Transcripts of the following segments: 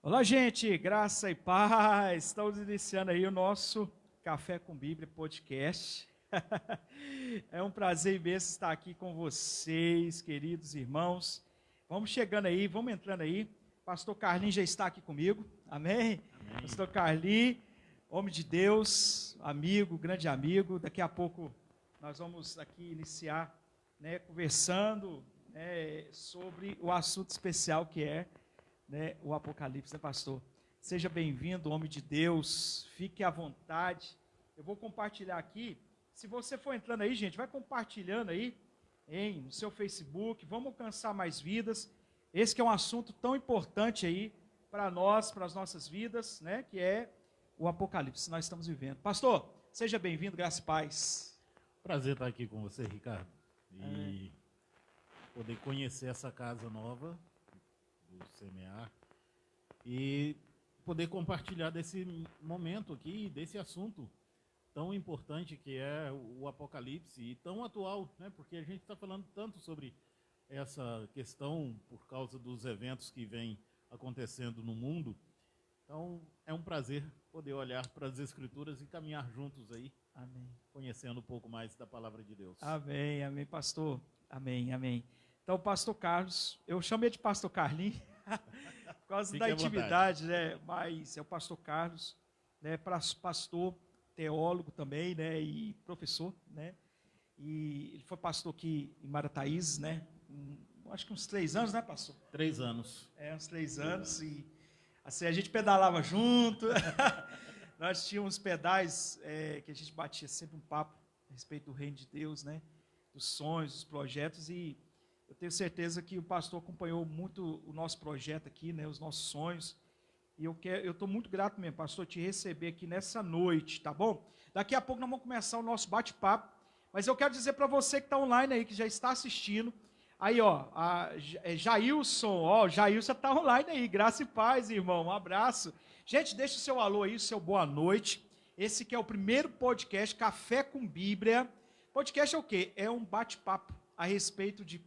Olá, gente, graça e paz. Estamos iniciando aí o nosso Café com Bíblia podcast. É um prazer imenso estar aqui com vocês, queridos irmãos. Vamos chegando aí, vamos entrando aí. Pastor Carlinhos já está aqui comigo, amém? Amém. Pastor Carlinhos, homem de Deus, amigo, grande amigo. Daqui a pouco nós vamos aqui iniciar, conversando sobre o assunto especial que é o Apocalipse, pastor? Seja bem-vindo, homem de Deus, fique à vontade. Eu vou compartilhar aqui. Se você for entrando aí, gente, vai compartilhando aí no seu Facebook, vamos alcançar mais vidas. Esse que é um assunto tão importante aí para nós, para as nossas vidas, que é o Apocalipse que nós estamos vivendo. Pastor, seja bem-vindo, graça e paz. Prazer estar aqui com você, Ricardo, e poder conhecer essa casa nova do Semear e poder compartilhar desse momento aqui, desse assunto tão importante que é o Apocalipse e tão atual, porque a gente está falando tanto sobre essa questão por causa dos eventos que vêm acontecendo no mundo. Então é um prazer poder olhar para as Escrituras e caminhar juntos aí, amém, conhecendo um pouco mais da Palavra de Deus. Amém, amém, pastor, amém, amém. Então, o pastor Carlos, eu chamei de pastor Carlinhos, por causa da intimidade, mas é o pastor Carlos, pastor, teólogo também, e professor, e ele foi pastor aqui em Marataízes, acho que uns 3 anos, pastor? 3 anos. Uns 3 anos, e assim, a gente pedalava junto, nós tínhamos pedais que a gente batia sempre um papo a respeito do reino de Deus, dos sonhos, dos projetos, e eu tenho certeza que o pastor acompanhou muito o nosso projeto aqui, os nossos sonhos. E eu estou muito grato mesmo, pastor, te receber aqui nessa noite, tá bom? Daqui a pouco nós vamos começar o nosso bate-papo. Mas eu quero dizer para você que está online aí, que já está assistindo. Aí, Jailson, Jailson está online aí. Graça e paz, irmão. Um abraço. Gente, deixa o seu alô aí, o seu boa noite. Esse que é o primeiro podcast, Café com Bíblia. Podcast é o quê? É um bate-papo a respeito de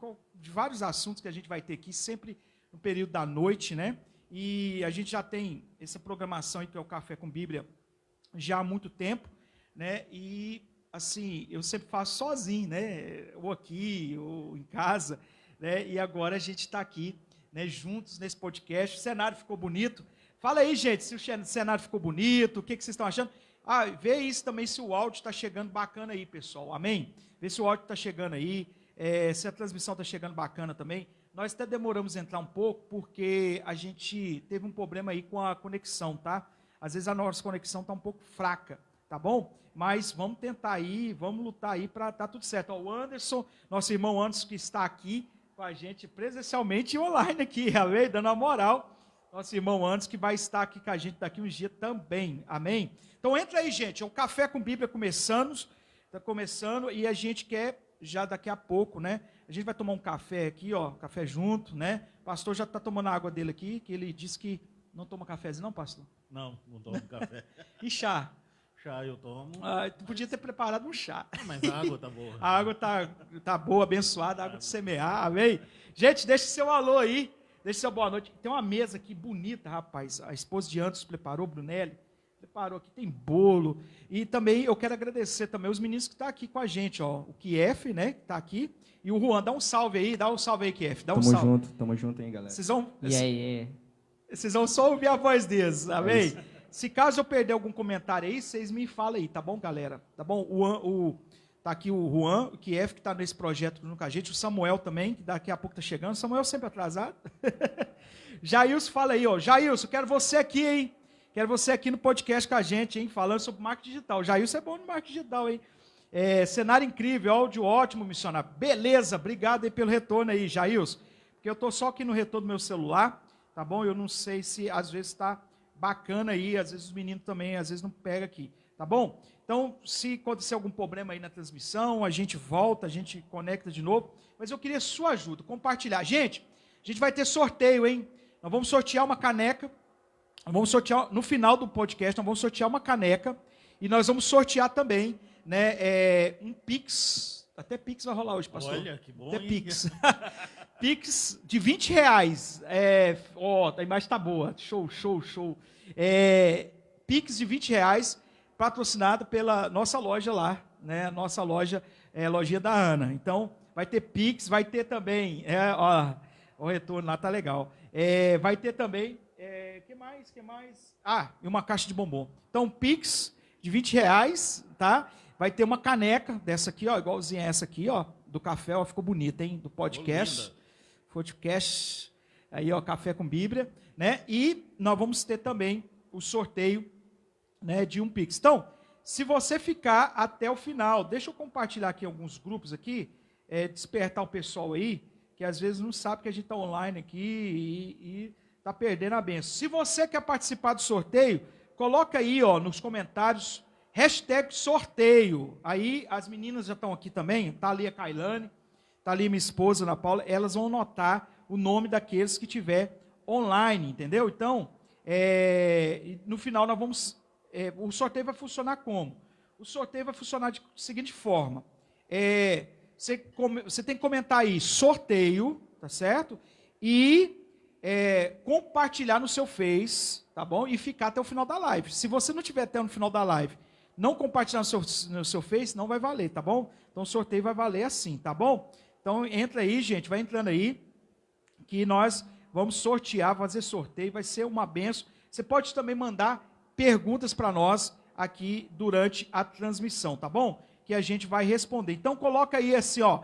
vários assuntos que a gente vai ter aqui, sempre no período da noite, E a gente já tem essa programação aí, que é o Café com Bíblia, já há muito tempo, E, assim, eu sempre faço sozinho, Ou aqui, ou em casa, E agora a gente está aqui, juntos nesse podcast. O cenário ficou bonito. Fala aí, gente, se o cenário ficou bonito, o que vocês estão achando? Vê isso também, se o áudio está chegando bacana aí, pessoal, amém? Vê se o áudio está chegando aí. Se a transmissão está chegando bacana também. Nós até demoramos a entrar um pouco, porque a gente teve um problema aí com a conexão, tá? Às vezes a nossa conexão está um pouco fraca, tá bom? Mas vamos tentar aí, vamos lutar aí para dar tudo certo. O Anderson, nosso irmão Anderson, que está aqui com a gente presencialmente e online aqui, amém? Dando a moral. Nosso irmão Anderson, que vai estar aqui com a gente daqui uns dias também, amém? Então entra aí, gente, é o Café com Bíblia está começando, e a gente quer já daqui a pouco, A gente vai tomar um café aqui, café junto, O pastor já está tomando a água dele aqui, que ele disse que não toma cafezinho, não, pastor? Não tomo café. E chá? Chá eu tomo. Tu podia ter preparado um chá. Mas a água tá boa. A água tá boa, abençoada, a água de semear, amém? Gente, deixa seu alô aí, deixa seu boa noite. Tem uma mesa aqui bonita, rapaz, a esposa de Anderson preparou, Brunelli. Preparou aqui, tem bolo, e também eu quero agradecer também os meninos que estão aqui com a gente, o Kief, que está aqui, e o Juan, dá um salve aí, Kief, dá um salve. Tamo junto, hein, galera. Vocês vão só ouvir a voz deles, amém? Se caso eu perder algum comentário aí, vocês me falam aí, tá bom, galera? Tá bom? Tá aqui o Juan, o Kief, que está nesse projeto junto com a gente, o Samuel também, que daqui a pouco está chegando, Samuel sempre atrasado. Jailson, fala aí, Jailson, quero você aqui, hein? Quero você aqui no podcast com a gente, hein? Falando sobre marketing digital. Jailson é bom no marketing digital, hein? Cenário incrível, áudio ótimo, missionário. Beleza, obrigado aí pelo retorno aí, Jailson. Porque eu estou só aqui no retorno do meu celular, tá bom? Eu não sei se às vezes está bacana aí, às vezes os meninos também, às vezes não pega aqui, tá bom? Então, se acontecer algum problema aí na transmissão, a gente volta, a gente conecta de novo. Mas eu queria sua ajuda, compartilhar. Gente, a gente vai ter sorteio, hein? Nós vamos sortear uma caneca. Vamos sortear, no final do podcast, nós vamos sortear uma caneca e nós vamos sortear também um Pix, Até Pix vai rolar hoje, pastor. Olha, que bom, Até hein? Pix. Pix de R$ 20. A imagem tá boa. Show, show, show. Pix de R$ 20, patrocinado pela nossa loja lá, né? Nossa loja, lojinha da Ana. Então, vai ter Pix, vai ter também, o retorno lá tá legal. Vai ter também, que mais? E uma caixa de bombom. Então, Pix de R$ 20, tá? Vai ter uma caneca dessa aqui, ó, igualzinha essa aqui, ó, do café, ó, ficou bonita, hein? Do podcast. Podcast, aí, ó, Café com Bíblia, né? E nós vamos ter também o sorteio, né, de um Pix. Então, se você ficar até o final, deixa eu compartilhar aqui alguns grupos aqui, despertar o pessoal aí, que às vezes não sabe que a gente está online aqui e está perdendo a benção. Se você quer participar do sorteio, coloca aí, ó, nos comentários, #sorteio. Aí as meninas já estão aqui também, está ali a Kailane, está ali minha esposa, Ana Paula, elas vão anotar o nome daqueles que tiver online, entendeu? Então, no final nós vamos, o sorteio vai funcionar como? O sorteio vai funcionar da seguinte forma, você tem que comentar aí, sorteio, tá certo? E compartilhar no seu Face, tá bom? E ficar até o final da live. Se você não tiver até no final da live, não compartilhar no seu Face, não vai valer, tá bom? Então o sorteio vai valer assim, tá bom? Então entra aí, gente, vai entrando aí, que nós vamos sortear, fazer sorteio, vai ser uma benção. Você pode também mandar perguntas para nós aqui durante a transmissão, tá bom? Que a gente vai responder. Então coloca aí assim, ó,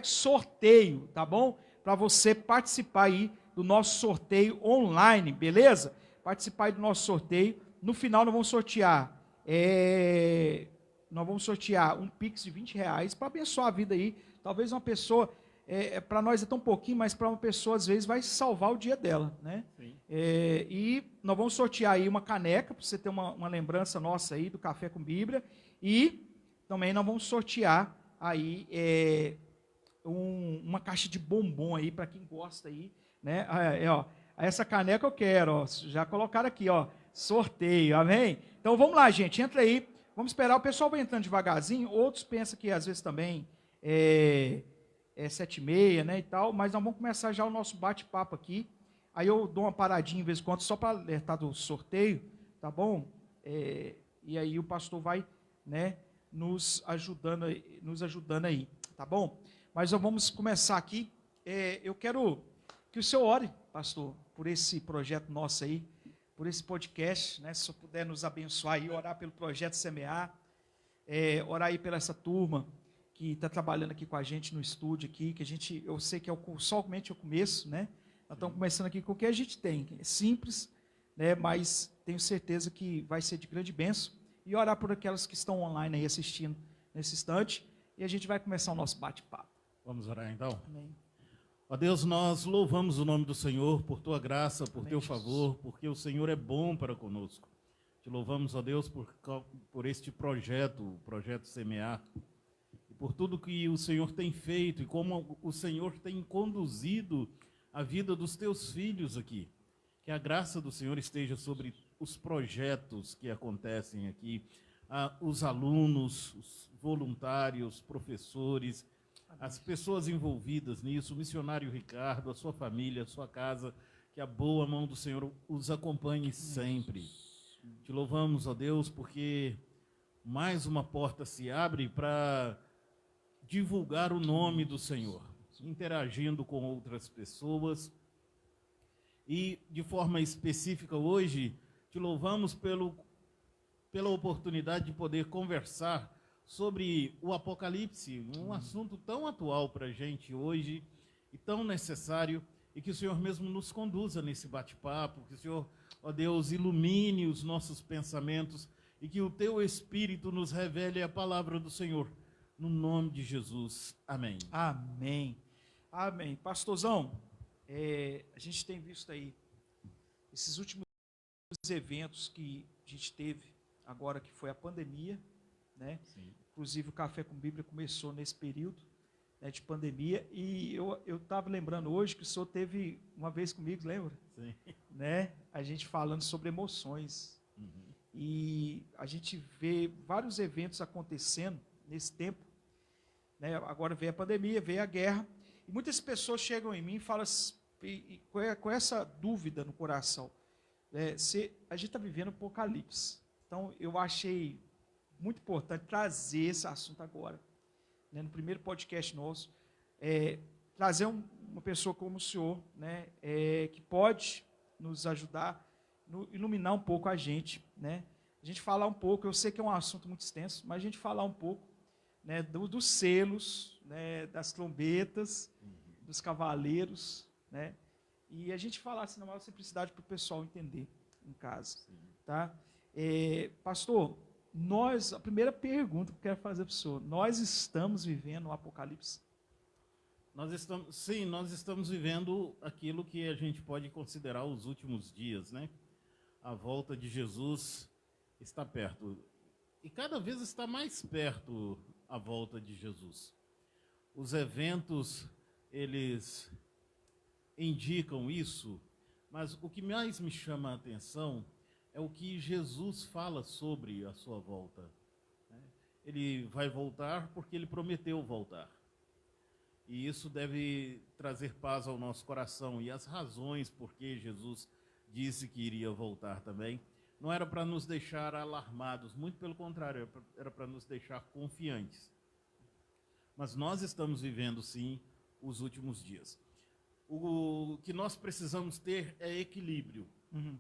#sorteio, tá bom? Para você participar aí do nosso sorteio online, beleza? Participar aí do nosso sorteio. No final nós vamos sortear um Pix de R$ 20 para abençoar a vida aí. Talvez uma pessoa, para nós é tão pouquinho, mas para uma pessoa às vezes vai salvar o dia dela, né? E nós vamos sortear aí uma caneca, para você ter uma lembrança nossa aí do Café com Bíblia. E também nós vamos sortear aí uma caixa de bombom aí, para quem gosta aí, né? Ó, essa caneca eu quero, ó, já colocaram aqui, ó, sorteio, amém? Então vamos lá, gente, entra aí, vamos esperar, o pessoal vai entrando devagarzinho, outros pensam que às vezes também é 7h30, né, e tal, mas nós vamos começar já o nosso bate-papo aqui, aí eu dou uma paradinha de vez em quando, só para alertar do sorteio, tá bom? E aí o pastor vai, né, nos ajudando aí, tá bom? Mas nós vamos começar aqui, eu quero que o senhor ore, pastor, por esse projeto nosso aí, por esse podcast, né? Se o senhor puder nos abençoar e orar pelo projeto Semear, orar aí pela essa turma que está trabalhando aqui com a gente no estúdio aqui, que eu sei que somente o começo, né? Nós estamos começando aqui com o que a gente tem, é simples, né? Mas tenho certeza que vai ser de grande bênção, e orar por aquelas que estão online aí assistindo nesse instante, e a gente vai começar o nosso bate-papo. Vamos orar então? Amém. Ó Deus, nós louvamos o nome do Senhor por tua graça, por Amém, teu Jesus. favor, porque o Senhor é bom para conosco. Te louvamos, ó Deus, por este projeto, o projeto Semear, e por tudo que o Senhor tem feito e como o Senhor tem conduzido a vida dos teus filhos aqui. Que a graça do Senhor esteja sobre os projetos que acontecem aqui, os alunos, os voluntários, professores, as pessoas envolvidas nisso, o missionário Ricardo, a sua família, a sua casa, que a boa mão do Senhor os acompanhe sempre. Te louvamos, ó Deus, porque mais uma porta se abre para divulgar o nome do Senhor, interagindo com outras pessoas. E, de forma específica, hoje, te louvamos pela oportunidade de poder conversar sobre o Apocalipse, um assunto tão atual para a gente hoje e tão necessário, e que o Senhor mesmo nos conduza nesse bate-papo, que o Senhor, ó Deus, ilumine os nossos pensamentos e que o teu Espírito nos revele a palavra do Senhor, no nome de Jesus. Amém. Amém. Amém. Pastorzão, a gente tem visto aí esses últimos eventos que a gente teve agora, que foi a pandemia, né? Sim. Inclusive o Café com Bíblia começou nesse período, né, de pandemia, e eu estava lembrando hoje que o senhor teve uma vez comigo, lembra? Sim. Né? A gente falando sobre emoções, e a gente vê vários eventos acontecendo nesse tempo, né? Agora veio a pandemia, veio a guerra, e muitas pessoas chegam em mim e falam com essa dúvida no coração. A gente está vivendo o Apocalipse. Então, eu achei muito importante trazer esse assunto agora, né, no primeiro podcast nosso, trazer uma pessoa como o senhor, né, que pode nos ajudar, iluminar um pouco a gente, né, a gente falar um pouco, eu sei que é um assunto muito extenso, mas a gente falar um pouco, né, dos selos, né, das trombetas, dos cavaleiros, né, e a gente falar assim, na maior simplicidade para o pessoal entender em casa. Tá? Pastor, a primeira pergunta que eu quero fazer para o senhor, nós estamos vivendo o Apocalipse? Nós estamos vivendo aquilo que a gente pode considerar os últimos dias, né? A volta de Jesus está perto. E cada vez está mais perto a volta de Jesus. Os eventos, eles indicam isso, mas o que mais me chama a atenção é o que Jesus fala sobre a sua volta. Ele vai voltar porque ele prometeu voltar. E isso deve trazer paz ao nosso coração. E as razões por que Jesus disse que iria voltar também, não era para nos deixar alarmados, muito pelo contrário, era para nos deixar confiantes. Mas nós estamos vivendo, sim, os últimos dias. O que nós precisamos ter é equilíbrio. Uhum.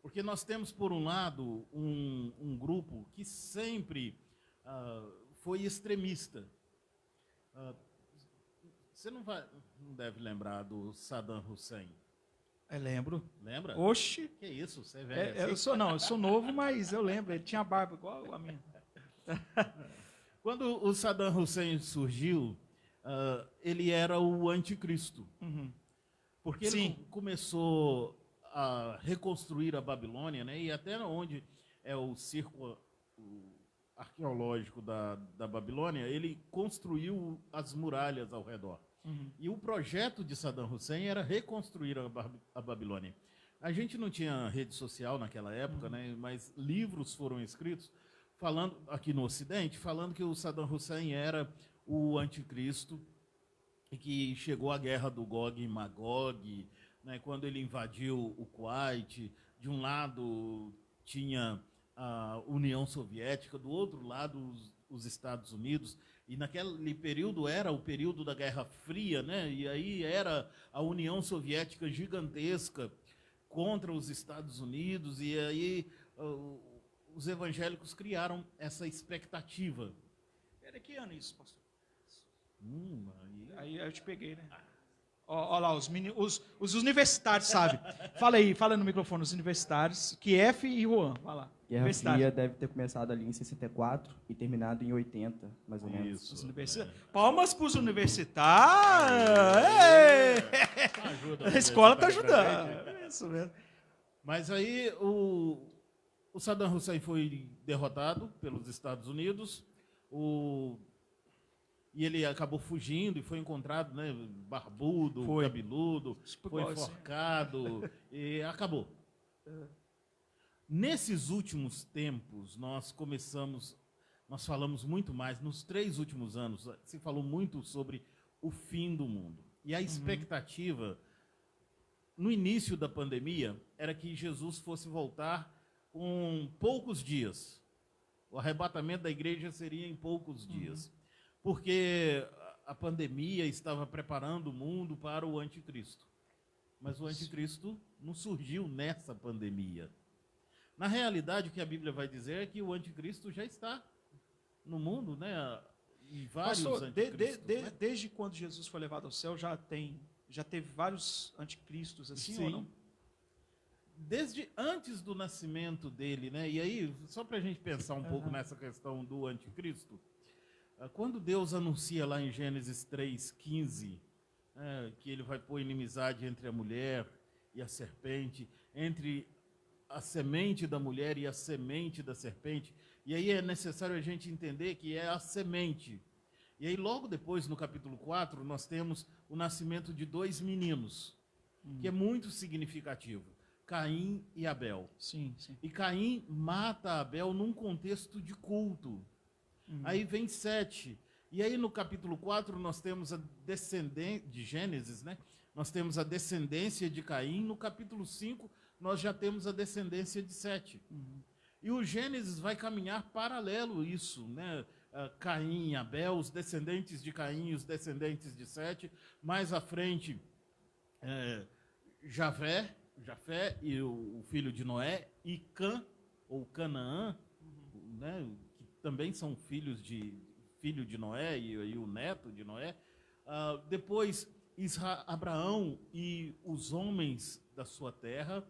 Porque nós temos, por um lado, um grupo que sempre foi extremista. Você não deve lembrar do Saddam Hussein. Lembro. Lembra? Oxe. Que isso, você é velho assim? Eu sou novo, mas eu lembro. Ele tinha barba igual a minha. Quando o Saddam Hussein surgiu, ele era o anticristo. Uhum. Porque ele começou a reconstruir a Babilônia, né? E até onde é o círculo arqueológico da Babilônia, ele construiu as muralhas ao redor. Uhum. E o projeto de Saddam Hussein era reconstruir a Babilônia. A gente não tinha rede social naquela época, né? Mas livros foram escritos falando aqui no Ocidente, falando que o Saddam Hussein era o anticristo e que chegou a guerra do Gog e Magog, né, quando ele invadiu o Kuwait. De um lado tinha a União Soviética, do outro lado os Estados Unidos, e naquele período era o período da Guerra Fria, né, e aí era a União Soviética gigantesca contra os Estados Unidos, e aí os evangélicos criaram essa expectativa. Era que ano isso, pastor? Aí eu te peguei, né? Olha lá, os universitários, sabe? Fala no microfone, os universitários, Kiev e Juan, vai lá. Guerra Fria deve ter começado ali em 64 e terminado em 80, mais ou menos. Isso. Palmas para os universitários! A escola está ajudando. Isso mesmo. Mas aí o Saddam Hussein foi derrotado pelos Estados Unidos, e ele acabou fugindo e foi encontrado, né, barbudo, cabeludo, foi enforcado e acabou. Nesses últimos tempos, nós falamos muito mais, nos 3 últimos anos, se falou muito sobre o fim do mundo. E a expectativa, no início da pandemia, era que Jesus fosse voltar com poucos dias. O arrebatamento da igreja seria em poucos dias. Porque a pandemia estava preparando o mundo para o anticristo. Mas o anticristo não surgiu nessa pandemia. Na realidade, o que a Bíblia vai dizer é que o anticristo já está no mundo, né? E vários anticristos. Né? Desde quando Jesus foi levado ao céu, já teve vários anticristos assim, ou não? Desde antes do nascimento dele, né? E aí, só para a gente pensar um pouco nessa questão do anticristo, quando Deus anuncia lá em Gênesis 3:15, que ele vai pôr inimizade entre a mulher e a serpente, entre a semente da mulher e a semente da serpente, e aí é necessário a gente entender que é a semente. E aí logo depois, no capítulo 4, nós temos o nascimento de 2 meninos, que é muito significativo, Caim e Abel. Sim. E Caim mata Abel num contexto de culto. Aí vem Sete, E aí no capítulo 4 nós temos a descendência de Gênesis, né? Nós temos a descendência de Caim. No capítulo 5 nós já temos a descendência de Sete. E o Gênesis vai caminhar paralelo a isso, né? Caim e Abel, os descendentes de Caim e os descendentes de Sete. Mais à frente, Jafé e o filho de Noé, e Cã, ou Canaã, né? Que também são filho de Noé e o neto de Noé. Depois, Abraão e os homens da sua terra.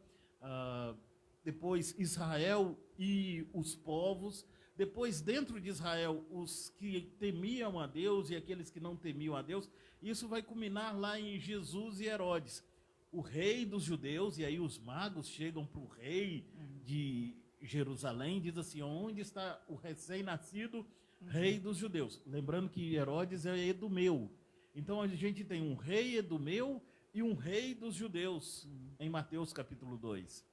Depois, Israel e os povos. Depois, dentro de Israel, os que temiam a Deus e aqueles que não temiam a Deus. Isso vai culminar lá em Jesus e Herodes, o rei dos judeus. E aí os magos chegam para o rei de Jerusalém e dizem assim: onde está o recém-nascido rei dos judeus? Lembrando que Herodes é edumeu. Então a gente tem um rei edumeu e um rei dos judeus, em Mateus capítulo 2.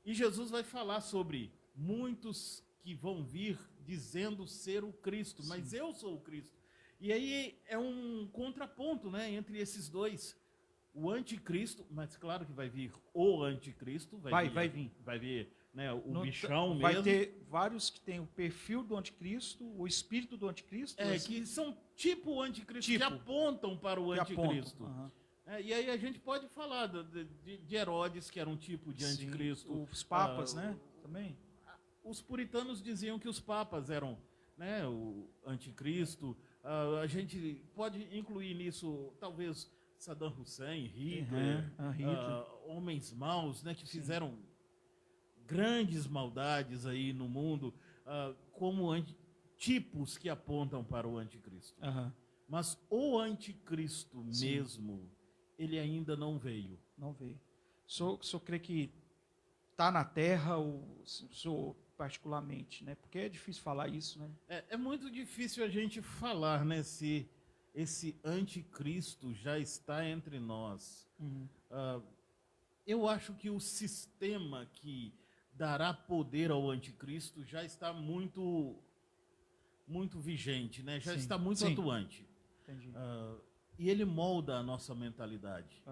E Jesus vai falar sobre muitos que vão vir dizendo ser o Cristo, mas eu sou o Cristo. E aí é um contraponto, né, entre esses dois. O anticristo, mas claro que vai vir o anticristo. Vai vir, né, o bichão vai mesmo. Vai ter vários que têm o perfil do anticristo, o espírito do anticristo. Que são tipo o anticristo, que apontam para o anticristo. E aí a gente pode falar de Herodes, que era um tipo de anticristo. Os papas, né? Também. Os puritanos diziam que os papas eram, né, o anticristo. A gente pode incluir nisso, talvez, Saddam Hussein, Hitler, homens maus, né, que fizeram grandes maldades aí no mundo, como tipos que apontam para o anticristo. Mas o anticristo mesmo, ele ainda não veio. Não veio. O senhor crê que está na Terra, o senhor particularmente, né? Porque é difícil falar isso, né? É muito difícil a gente falar, né, se esse anticristo já está entre nós. Eu acho que o sistema que dará poder ao anticristo já está muito vigente, né? Já está muito atuante. Entendi. E ele molda a nossa mentalidade.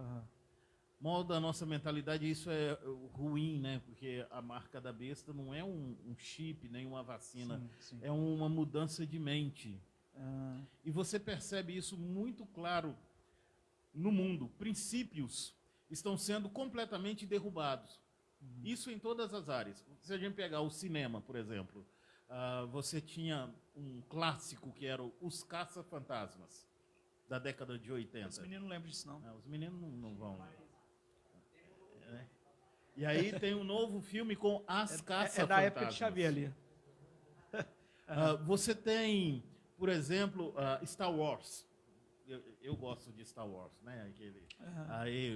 Molda a nossa mentalidade, e isso é ruim, né? Porque a marca da besta não é um chip, nem uma vacina. É uma mudança de mente. E você percebe isso muito claro no mundo. Princípios estão sendo completamente derrubados. Isso em todas as áreas. Se a gente pegar o cinema, por exemplo, você tinha um clássico que era Os Caça-Fantasmas, da década de 80. Os meninos não lembram disso, não. Os meninos não vão. E aí tem um novo filme com As Caça-Fantasmas. É da época de Xavier ali. Você tem, por exemplo, Star Wars. Eu gosto de Star Wars, né? Aí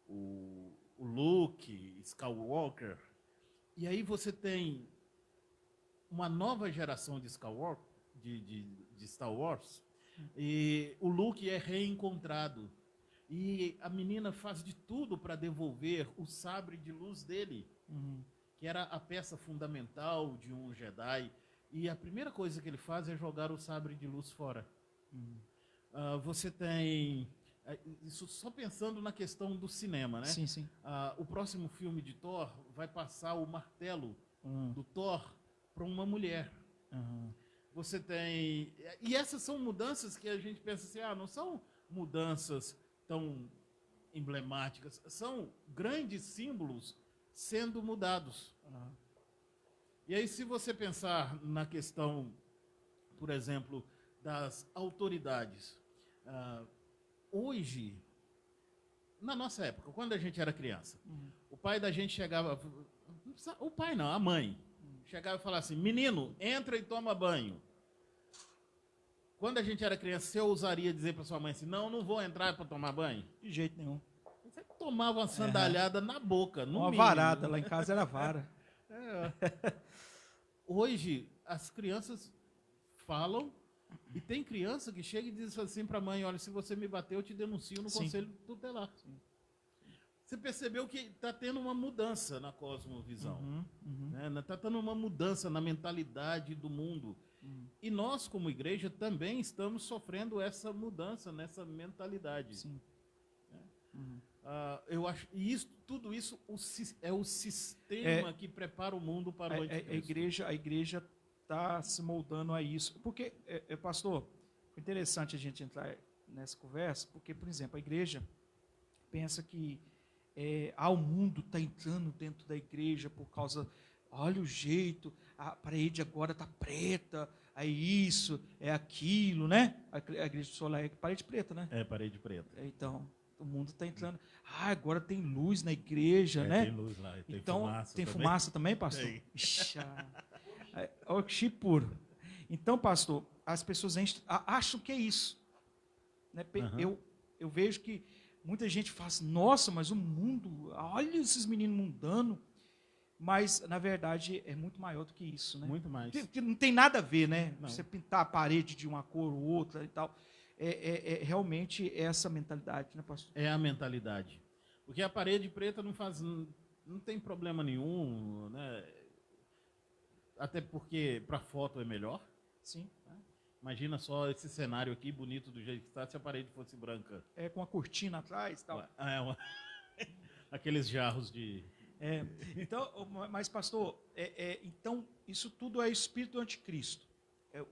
o Luke Skywalker. E aí você tem uma nova geração de Skywalker, de Star Wars, e o Luke é reencontrado. E a menina faz de tudo para devolver o sabre de luz dele, que era a peça fundamental de um Jedi. E a primeira coisa que ele faz é jogar o sabre de luz fora. Você tem... Isso só pensando na questão do cinema, né? Sim. O próximo filme de Thor vai passar o martelo do Thor para uma mulher. Você tem... E essas são mudanças que a gente pensa assim, não são mudanças tão emblemáticas, são grandes símbolos sendo mudados. E aí, se você pensar na questão, por exemplo, das autoridades, hoje, na nossa época, quando a gente era criança, o pai da gente chegava, o pai não, a mãe, chegava e falava assim: menino, entra e toma banho. Quando a gente era criança, você ousaria dizer para sua mãe assim: não vou entrar para tomar banho? De jeito nenhum. Você tomava uma sandalhada na boca, no uma mínimo. Varada, lá em casa era vara. Hoje, as crianças falam, e tem criança que chega e diz assim para a mãe: olha, se você me bater, eu te denuncio no conselho tutelar. você percebeu que está tendo uma mudança na cosmovisão. Uhum. Está tendo uma mudança na mentalidade do mundo. E nós, como igreja, também estamos sofrendo essa mudança nessa mentalidade. Sim. Eu acho, e tudo isso é o sistema que prepara o mundo para o anticristo. A igreja está se moldando a isso. Porque, pastor, foi interessante a gente entrar nessa conversa, porque, por exemplo, a igreja pensa que o mundo está entrando dentro da igreja por causa, olha o jeito, a parede agora está preta, é isso, é aquilo, né? A igreja do Solar é parede preta, né? É, parede preta. Então, o mundo está entrando. Agora tem luz na igreja, né? Tem luz lá, tem então, fumaça tem também. fumaça também, pastor? Tem. Ixi, o chip puro. Então, pastor, as pessoas acham que é isso. Né? Eu vejo que muita gente fala assim, nossa, mas o mundo, olha esses meninos mundano. Mas, na verdade, é muito maior do que isso, né? Muito mais. Porque não tem nada a ver, né? Não. Você pintar a parede de uma cor ou outra e tal. Realmente essa mentalidade, né, pastor? É a mentalidade. Porque a parede preta não tem problema nenhum, né? Até porque para foto é melhor. Sim. Imagina só esse cenário aqui, bonito do jeito que está, se a parede fosse branca. Com a cortina atrás e tal. Aqueles jarros de... Então, mas pastor, então isso tudo é espírito do anticristo.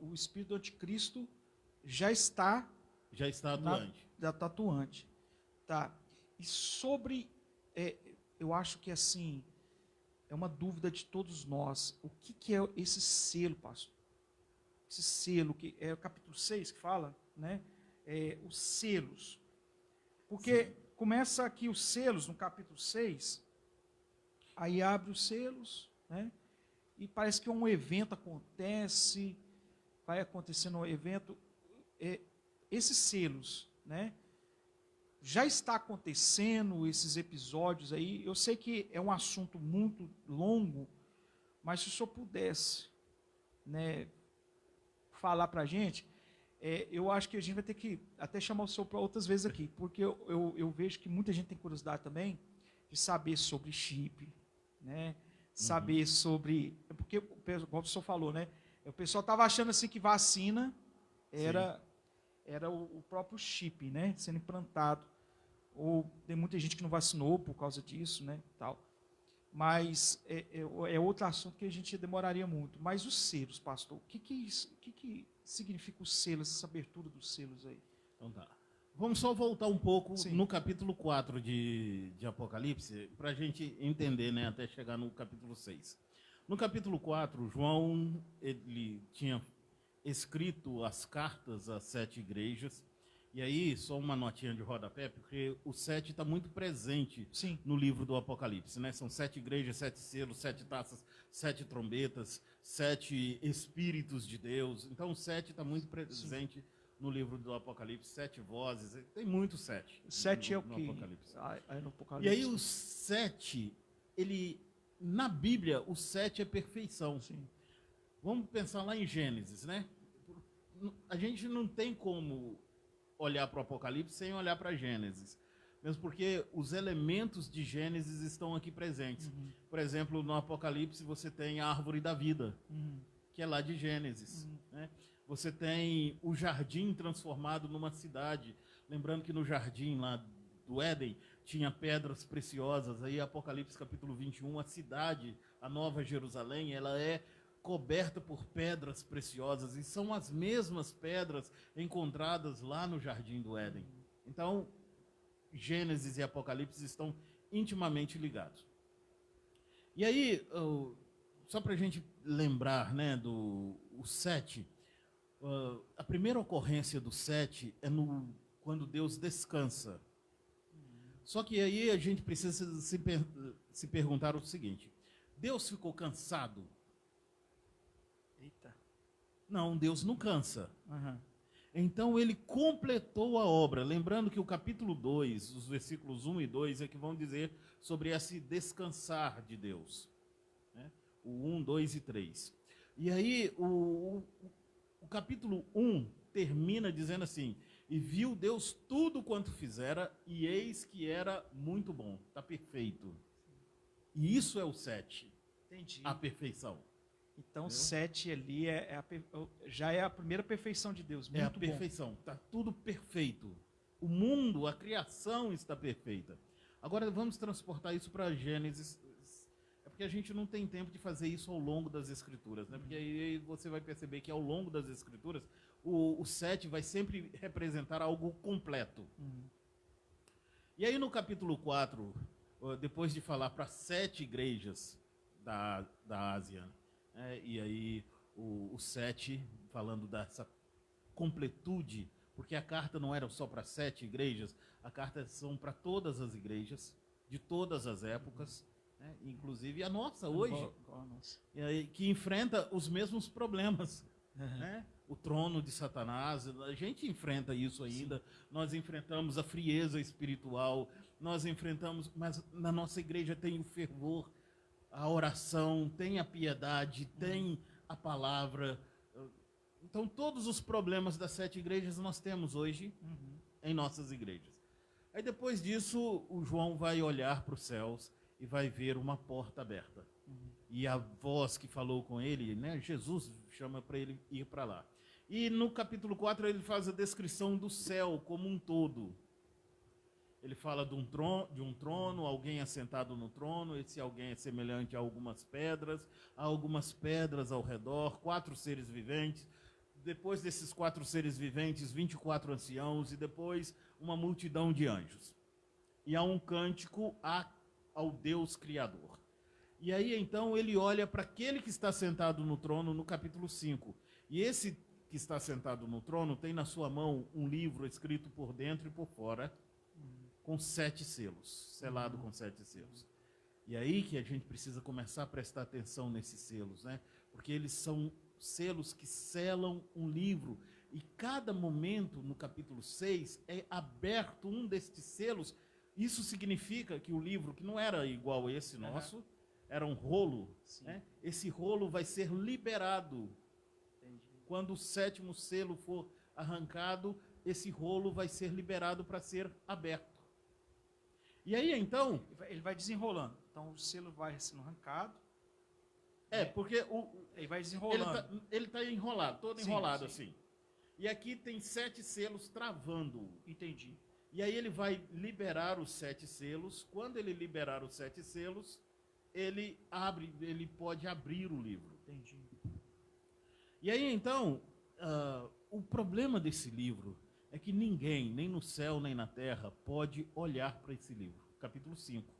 O espírito do anticristo já está atuante. Já está atuante. Tá. E sobre, eu acho que assim, é uma dúvida de todos nós. O que é esse selo, pastor? Esse selo, que é o capítulo 6 que fala, né? Os selos. Porque começa aqui os selos no capítulo 6, aí abre os selos, né? E parece que um evento acontece, vai acontecendo um evento. Esses selos, né? Já está acontecendo esses episódios aí. Eu sei que é um assunto muito longo, mas se o senhor pudesse, né, falar para a gente, eu acho que a gente vai ter que até chamar o senhor para outras vezes aqui, porque eu vejo que muita gente tem curiosidade também de saber sobre chip, né? Saber sobre... Porque, como o senhor falou, né? O pessoal estava achando assim que vacina era o próprio chip, né? Sendo implantado. Ou tem muita gente que não vacinou por causa disso, né? Tal. Mas é outro assunto que a gente demoraria muito. Mas os selos, pastor, o que significa os selos, essa abertura dos selos aí? Então tá. Vamos só voltar um pouco Sim. no capítulo 4 de Apocalipse, para a gente entender, né, até chegar no capítulo 6. No capítulo 4, João ele tinha escrito as cartas às 7 igrejas. E aí, só uma notinha de rodapé, porque o 7 está muito presente Sim. no livro do Apocalipse, né? São 7 igrejas, 7 selos, 7 taças, 7 trombetas, 7 espíritos de Deus. Então, o 7 está muito presente no livro do Apocalipse, 7 vozes, tem muito 7. 7 é o no quê? Apocalipse. No Apocalipse. E aí, o 7, na Bíblia, o 7 é perfeição. Sim. Vamos pensar lá em Gênesis, né? A gente não tem como olhar para o Apocalipse sem olhar para Gênesis. Mesmo porque os elementos de Gênesis estão aqui presentes. Uhum. Por exemplo, no Apocalipse você tem a árvore da vida, Uhum. que é lá de Gênesis. Uhum. Né? Você tem o jardim transformado numa cidade. Lembrando que no jardim lá do Éden tinha pedras preciosas. Aí Apocalipse capítulo 21, a cidade, a Nova Jerusalém, ela é coberta por pedras preciosas, e são as mesmas pedras encontradas lá no Jardim do Éden. Então, Gênesis e Apocalipse estão intimamente ligados. E aí, só para a gente lembrar, né, do 7, a primeira ocorrência do 7 é quando Deus descansa. Só que aí a gente precisa se perguntar o seguinte: Deus ficou cansado? Eita. Não, Deus não cansa. Uhum. Então ele completou a obra. Lembrando que o capítulo 2, os versículos 1 e 2 é que vão dizer sobre esse descansar de Deus. Né? O 1, 2 e 3. E aí o capítulo 1 termina dizendo assim, E viu Deus tudo quanto fizera, e eis que era muito bom. Está perfeito. E isso é o 7, Entendi. a perfeição. Então, Entendeu? 7 ali já é a primeira perfeição de Deus. É a Muito bom. perfeição. Está tudo perfeito. O mundo, a criação está perfeita. Agora vamos transportar isso para Gênesis. É porque a gente não tem tempo de fazer isso ao longo das Escrituras, né? Porque aí você vai perceber que ao longo das Escrituras, o 7 vai sempre representar algo completo. E aí no capítulo 4, depois de falar para 7 igrejas da Ásia, e aí o 7 falando dessa completude, porque a carta não era só para 7 igrejas, a carta são para todas as igrejas, de todas as épocas, né? Inclusive a nossa hoje, Igual a nossa. que enfrenta os mesmos problemas. Né? O trono de Satanás, a gente enfrenta isso ainda, nós enfrentamos a frieza espiritual, nós enfrentamos, mas na nossa igreja tem o fervor, a oração, tem a piedade, tem a palavra. Então todos os problemas das 7 igrejas nós temos hoje em nossas igrejas. Aí depois disso o João vai olhar para os céus e vai ver uma porta aberta. E a voz que falou com ele, né, Jesus chama para ele ir para lá. E no capítulo 4 ele faz a descrição do céu como um todo. Ele fala de um trono, alguém assentado no trono, esse alguém é semelhante a algumas pedras, há algumas pedras ao redor, 4 seres viventes. Depois desses 4 seres viventes, 24 anciãos, e depois uma multidão de anjos. E há um cântico ao Deus Criador. E aí, então, ele olha para aquele que está sentado no trono no capítulo 5. E esse que está sentado no trono tem na sua mão um livro escrito por dentro e por fora, com 7 selos, selado com 7 selos. E aí que a gente precisa começar a prestar atenção nesses selos, né? Porque eles são selos que selam um livro. E cada momento, no capítulo 6, é aberto um destes selos. Isso significa que o livro, que não era igual a esse nosso, era um rolo, né? Esse rolo vai ser liberado. Quando o 7º selo for arrancado, esse rolo vai ser liberado para ser aberto. E aí, então... Ele vai desenrolando. Então, o selo vai sendo arrancado. Porque ele vai desenrolando. Ele está enrolado, todo Sim, enrolado sim. assim. E aqui tem 7 selos travando. Entendi. E aí ele vai liberar os 7 selos. Quando ele liberar os 7 selos, ele pode abrir o livro. Entendi. E aí, então, o problema desse livro é que ninguém, nem no céu, nem na terra, pode olhar para esse livro. Capítulo 5.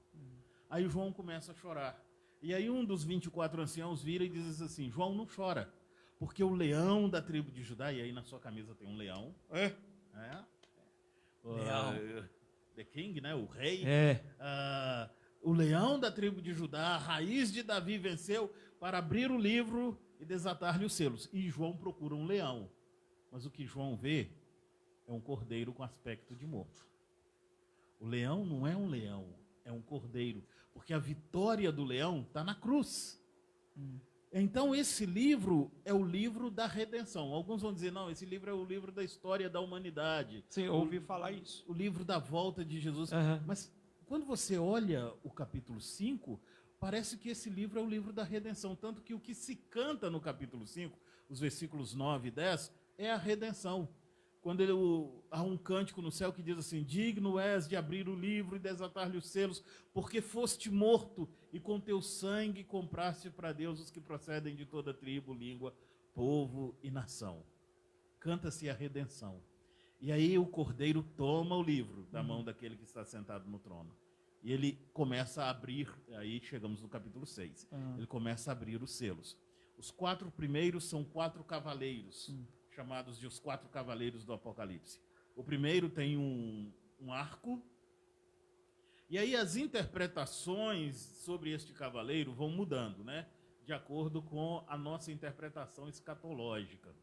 Aí o João começa a chorar. E aí um dos 24 anciãos vira e diz assim, João, não chora, porque o leão da tribo de Judá, e aí na sua camisa tem um leão. Leão. The King, né? O rei. O leão da tribo de Judá, a raiz de Davi, venceu para abrir o livro e desatar-lhe os selos. E João procura um leão. Mas o que João vê é um cordeiro com aspecto de morto. O leão não é um leão, é um cordeiro. Porque a vitória do leão está na cruz. Então esse livro é o livro da redenção. Alguns vão dizer, não, esse livro é o livro da história da humanidade. Sim, eu ouvi falar isso. O livro da volta de Jesus. Mas quando você olha o capítulo 5, parece que esse livro é o livro da redenção. Tanto que o que se canta no capítulo 5, os versículos 9 e 10, é a redenção. Quando há um cântico no céu que diz assim, digno és de abrir o livro e desatar-lhe os selos, porque foste morto e com teu sangue compraste para Deus os que procedem de toda tribo, língua, povo e nação. Canta-se a redenção. E aí o cordeiro toma o livro da mão daquele que está sentado no trono. E ele começa a abrir, aí chegamos no capítulo 6, ele começa a abrir os selos. Os 4 primeiros são 4 cavaleiros, chamados de os 4 cavaleiros do Apocalipse. O primeiro tem um arco, e aí as interpretações sobre este cavaleiro vão mudando, né? De acordo com a nossa interpretação escatológica.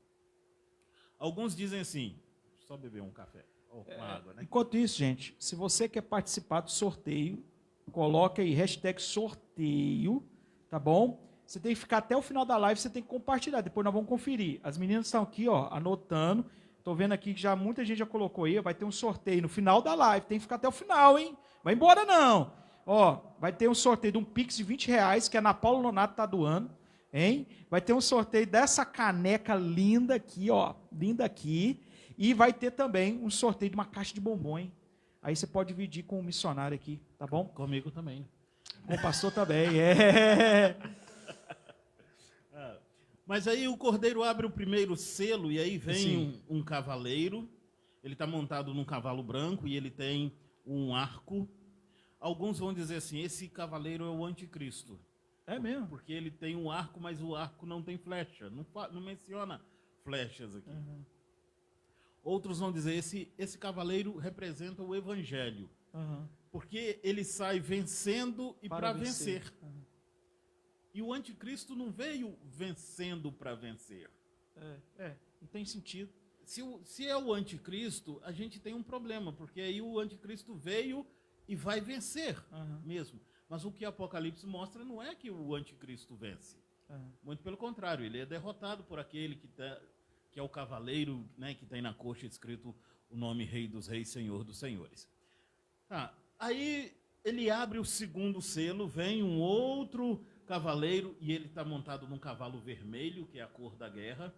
Alguns dizem assim, só beber um café, ou uma água, né? Enquanto isso, gente, se você quer participar do sorteio, coloca aí #sorteio, tá bom? Você tem que ficar até o final da live, você tem que compartilhar, depois nós vamos conferir. As meninas estão aqui, ó, anotando. Tô vendo aqui que já muita gente já colocou aí, vai ter um sorteio no final da live, tem que ficar até o final, hein? Vai embora não. Ó, vai ter um sorteio de um Pix de R$20, que a Ana Paula Nonato tá doando, hein? Vai ter um sorteio dessa caneca linda aqui, ó, linda aqui, e vai ter também um sorteio de uma caixa de bombom, hein? Aí você pode dividir com o missionário aqui, tá bom? Comigo também. Com o pastor também, é. Mas aí o cordeiro abre o primeiro selo e aí vem um cavaleiro. Ele está montado num cavalo branco e ele tem um arco. Alguns vão dizer assim, esse cavaleiro é o anticristo. É mesmo? Porque ele tem um arco, mas o arco não tem flecha. Não menciona flechas aqui. Uhum. Outros vão dizer, esse cavaleiro representa o evangelho. Uhum. Porque ele sai vencendo e para vencer. Uhum. E o anticristo não veio vencendo para vencer. Não tem sentido. Se é o anticristo, a gente tem um problema, porque aí o anticristo veio e vai vencer mesmo. Mas o que Apocalipse mostra não é que o anticristo vence. Muito pelo contrário, ele é derrotado por aquele que é o cavaleiro, né, que tem na coxa escrito o nome Rei dos Reis, Senhor dos Senhores. Aí ele abre o segundo selo, vem um outro cavaleiro, e ele está montado num cavalo vermelho, que é a cor da guerra,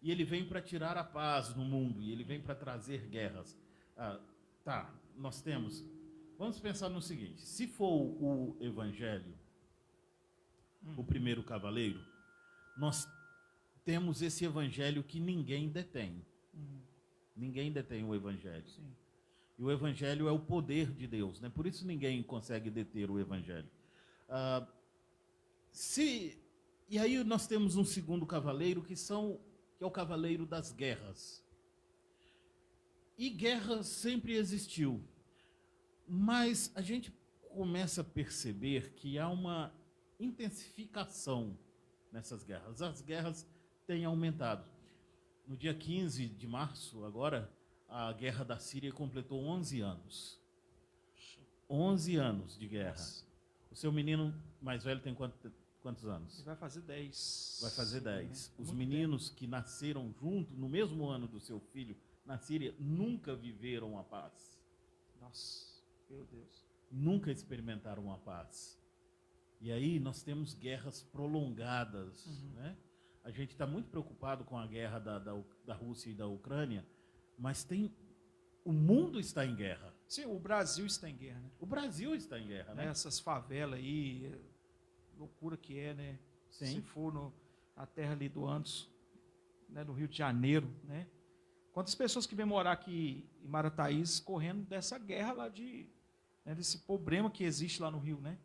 e ele vem para tirar a paz no mundo, e ele vem para trazer guerras. Vamos pensar no seguinte, se for o evangelho, o primeiro cavaleiro, nós temos esse evangelho que ninguém detém. Ninguém detém o evangelho. Sim. E o evangelho é o poder de Deus, né? Por isso ninguém consegue deter o evangelho. E aí nós temos um segundo cavaleiro que é o cavaleiro das guerras. E guerra sempre existiu. Mas a gente começa a perceber que há uma intensificação nessas guerras. As guerras têm aumentado. No dia 15 de março, agora, a guerra da Síria completou 11 anos. 11 anos de guerra. O seu menino mais velho tem quantos anos? Ele vai fazer 10. Vai fazer 10. Os Muito meninos que nasceram junto, no mesmo ano do seu filho, na Síria, nunca viveram a paz. Nossa, meu Deus. Nunca experimentaram a paz. E aí nós temos guerras prolongadas, né? A gente está muito preocupado com a guerra da Rússia e da Ucrânia, mas o mundo está em guerra. Sim, o Brasil está em guerra, né? O Brasil está em guerra, né? Essas favelas aí, loucura que é, né? Sim. Se for na terra ali do Andes, né, no Rio de Janeiro, né? Quantas pessoas que vêm morar aqui em Marataízes correndo dessa guerra lá desse problema que existe lá no Rio, né?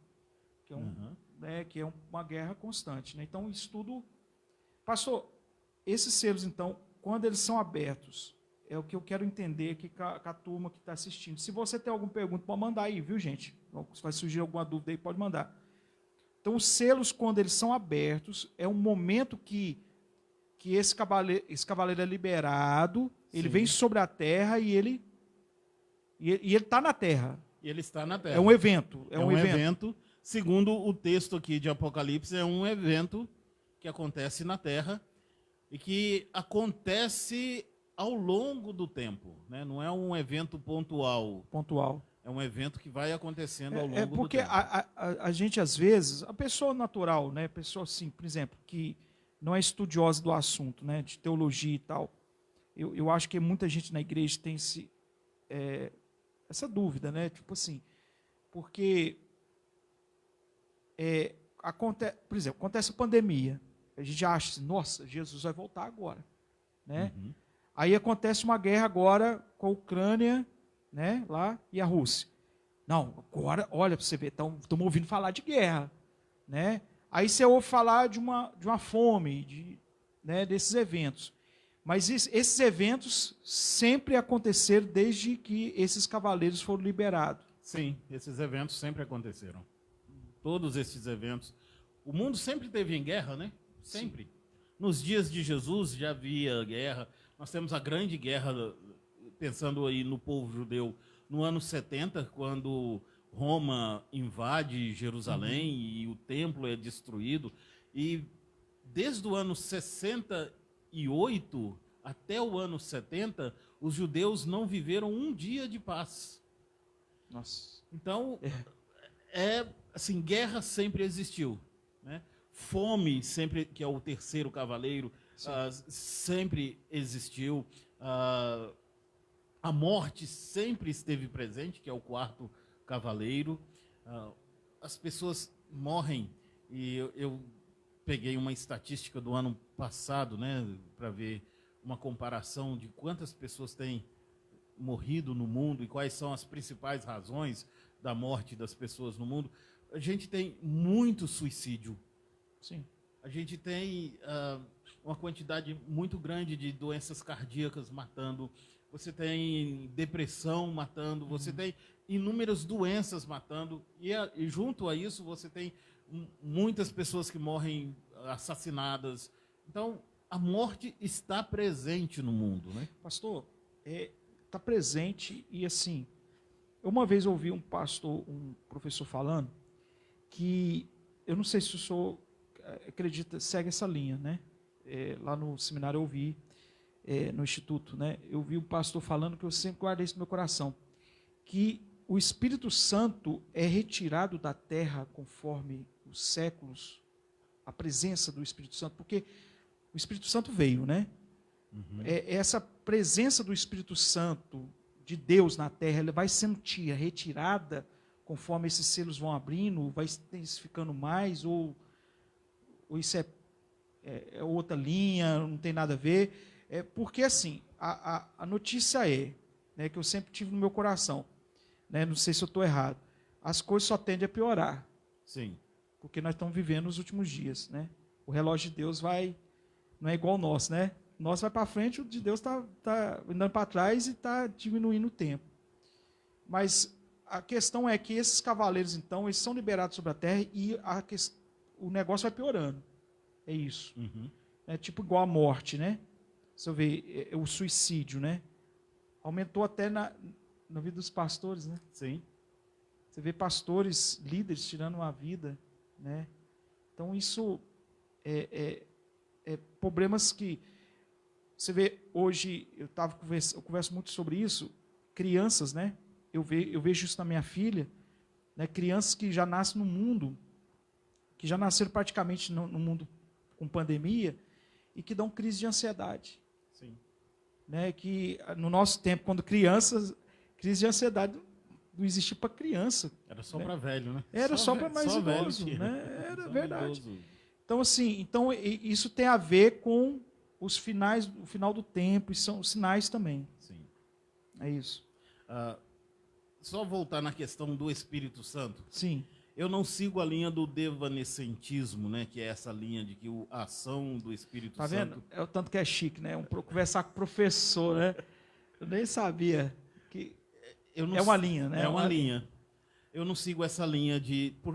Que é uma guerra constante, né? Então, isso tudo... Pastor, esses selos, então, quando eles são abertos, é o que eu quero entender aqui com a turma que está assistindo. Se você tem alguma pergunta, pode mandar aí, viu, gente? Se vai surgir alguma dúvida aí, pode mandar. Então, os selos, quando eles são abertos, é um momento que esse cavaleiro é liberado, ele vem sobre a terra e ele está na terra. E ele está na terra. É um evento. É um evento. Segundo o texto aqui de Apocalipse, é um evento que acontece na terra e que acontece ao longo do tempo, né? Não é um evento pontual. É um evento que vai acontecendo ao longo do tempo. Porque a gente, às vezes, a pessoa natural, né? A pessoa, assim, por exemplo, que não é estudiosa do assunto, né? De teologia e tal. Eu acho que muita gente na igreja tem essa dúvida, né? Tipo assim, porque por exemplo, acontece a pandemia. A gente acha assim, nossa, Jesus vai voltar agora, né? Aí acontece uma guerra agora com a Ucrânia, né, lá, e a Rússia. Não, agora, olha para você ver, estamos ouvindo falar de guerra, né? Aí você ouve falar de uma fome, né, desses eventos. Mas esses eventos sempre aconteceram desde que esses cavaleiros foram liberados. Sim, esses eventos sempre aconteceram. Todos esses eventos. O mundo sempre esteve em guerra, né? Sempre. Sim. Nos dias de Jesus já havia guerra. Nós temos a grande guerra, pensando aí no povo judeu, no ano 70, quando Roma invade Jerusalém e o templo é destruído. E desde o ano 68 até o ano 70, os judeus não viveram um dia de paz. Nossa. Então, assim, guerra sempre existiu, né? Fome, sempre, que é o terceiro cavaleiro, sempre existiu. A morte sempre esteve presente, que é o quarto cavaleiro. As pessoas morrem, e eu peguei uma estatística do ano passado, né, para ver uma comparação de quantas pessoas têm morrido no mundo e quais são as principais razões da morte das pessoas no mundo. A gente tem muito suicídio. Sim. A gente tem uma quantidade muito grande de doenças cardíacas matando. Você tem depressão matando. Você tem inúmeras doenças matando. E junto a isso, você tem muitas pessoas que morrem assassinadas. Então, a morte está presente no mundo, né? Pastor, está presente e assim, uma vez eu ouvi um professor falando que, eu não sei se o senhor acredita, segue essa linha, né? Lá no seminário eu ouvi, no instituto, né? Eu vi um pastor falando, que eu sempre guardei isso no meu coração, que o Espírito Santo é retirado da terra conforme os séculos, a presença do Espírito Santo, porque o Espírito Santo veio, né? Essa presença do Espírito Santo, de Deus na terra, ela vai sendo retirada conforme esses selos vão abrindo, vai intensificando mais, ou isso é outra linha, não tem nada a ver. Porque assim, a notícia né, que eu sempre tive no meu coração, né, não sei se eu estou errado, as coisas só tendem a piorar. Sim. Porque nós estamos vivendo os últimos dias, né? O relógio de Deus não é igual ao nosso, né? O nosso vai para frente, o de Deus está andando para trás e está diminuindo o tempo. Mas a questão é que esses cavaleiros, então, eles são liberados sobre a terra e o negócio vai piorando. É isso. É tipo igual a morte, né? Você vê, o suicídio, né? Aumentou até na vida dos pastores, né? Sim. Você vê pastores, líderes tirando a vida, né? Então isso problemas que você vê hoje. Eu converso muito sobre isso. Crianças, né? Eu vejo isso na minha filha, né? Crianças que já nascem no mundo, que já nasceram praticamente no mundo com pandemia e que dão crise de ansiedade. Sim. Né? Que no nosso tempo, quando crianças, crise de ansiedade não existia para criança. Era só, né? para velho, né? Era só para mais idoso, velho, né? Era só verdade. idoso. Então, assim, isso tem a ver com o final do tempo, e são os sinais também. Sim. É isso. Só voltar na questão do Espírito Santo. Sim. Eu não sigo a linha do devanescentismo, né? Que é essa linha de que a ação do Espírito Tá Santo... vendo? É o tanto que é chique, né? Conversar com o professor, né? Eu nem sabia que uma linha, né? É uma linha. Eu não sigo essa linha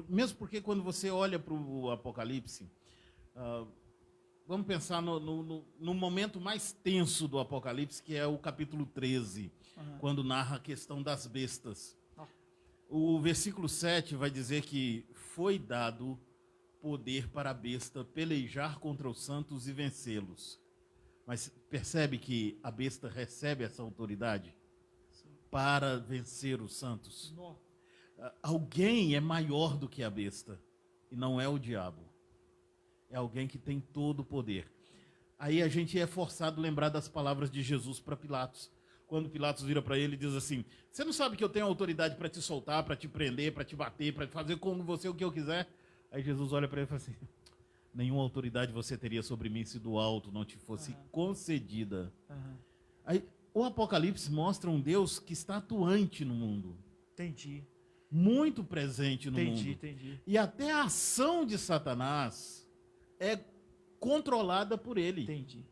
mesmo porque quando você olha para o Apocalipse, vamos pensar no momento mais tenso do Apocalipse, que é o capítulo 13, quando narra a questão das bestas. O versículo 7 vai dizer que foi dado poder para a besta pelejar contra os santos e vencê-los. Mas percebe que a besta recebe essa autoridade para vencer os santos? Alguém é maior do que a besta, e não é o diabo. É alguém que tem todo o poder. Aí a gente é forçado a lembrar das palavras de Jesus para Pilatos. Quando Pilatos vira para ele e diz assim: você não sabe que eu tenho autoridade para te soltar, para te prender, para te bater, para fazer com você o que eu quiser? Aí Jesus olha para ele e fala assim: nenhuma autoridade você teria sobre mim se do alto não te fosse concedida. Aí o Apocalipse mostra um Deus que está atuante no mundo. Entendi. Muito presente no mundo. Entendi. E até a ação de Satanás é controlada por ele. Entendi.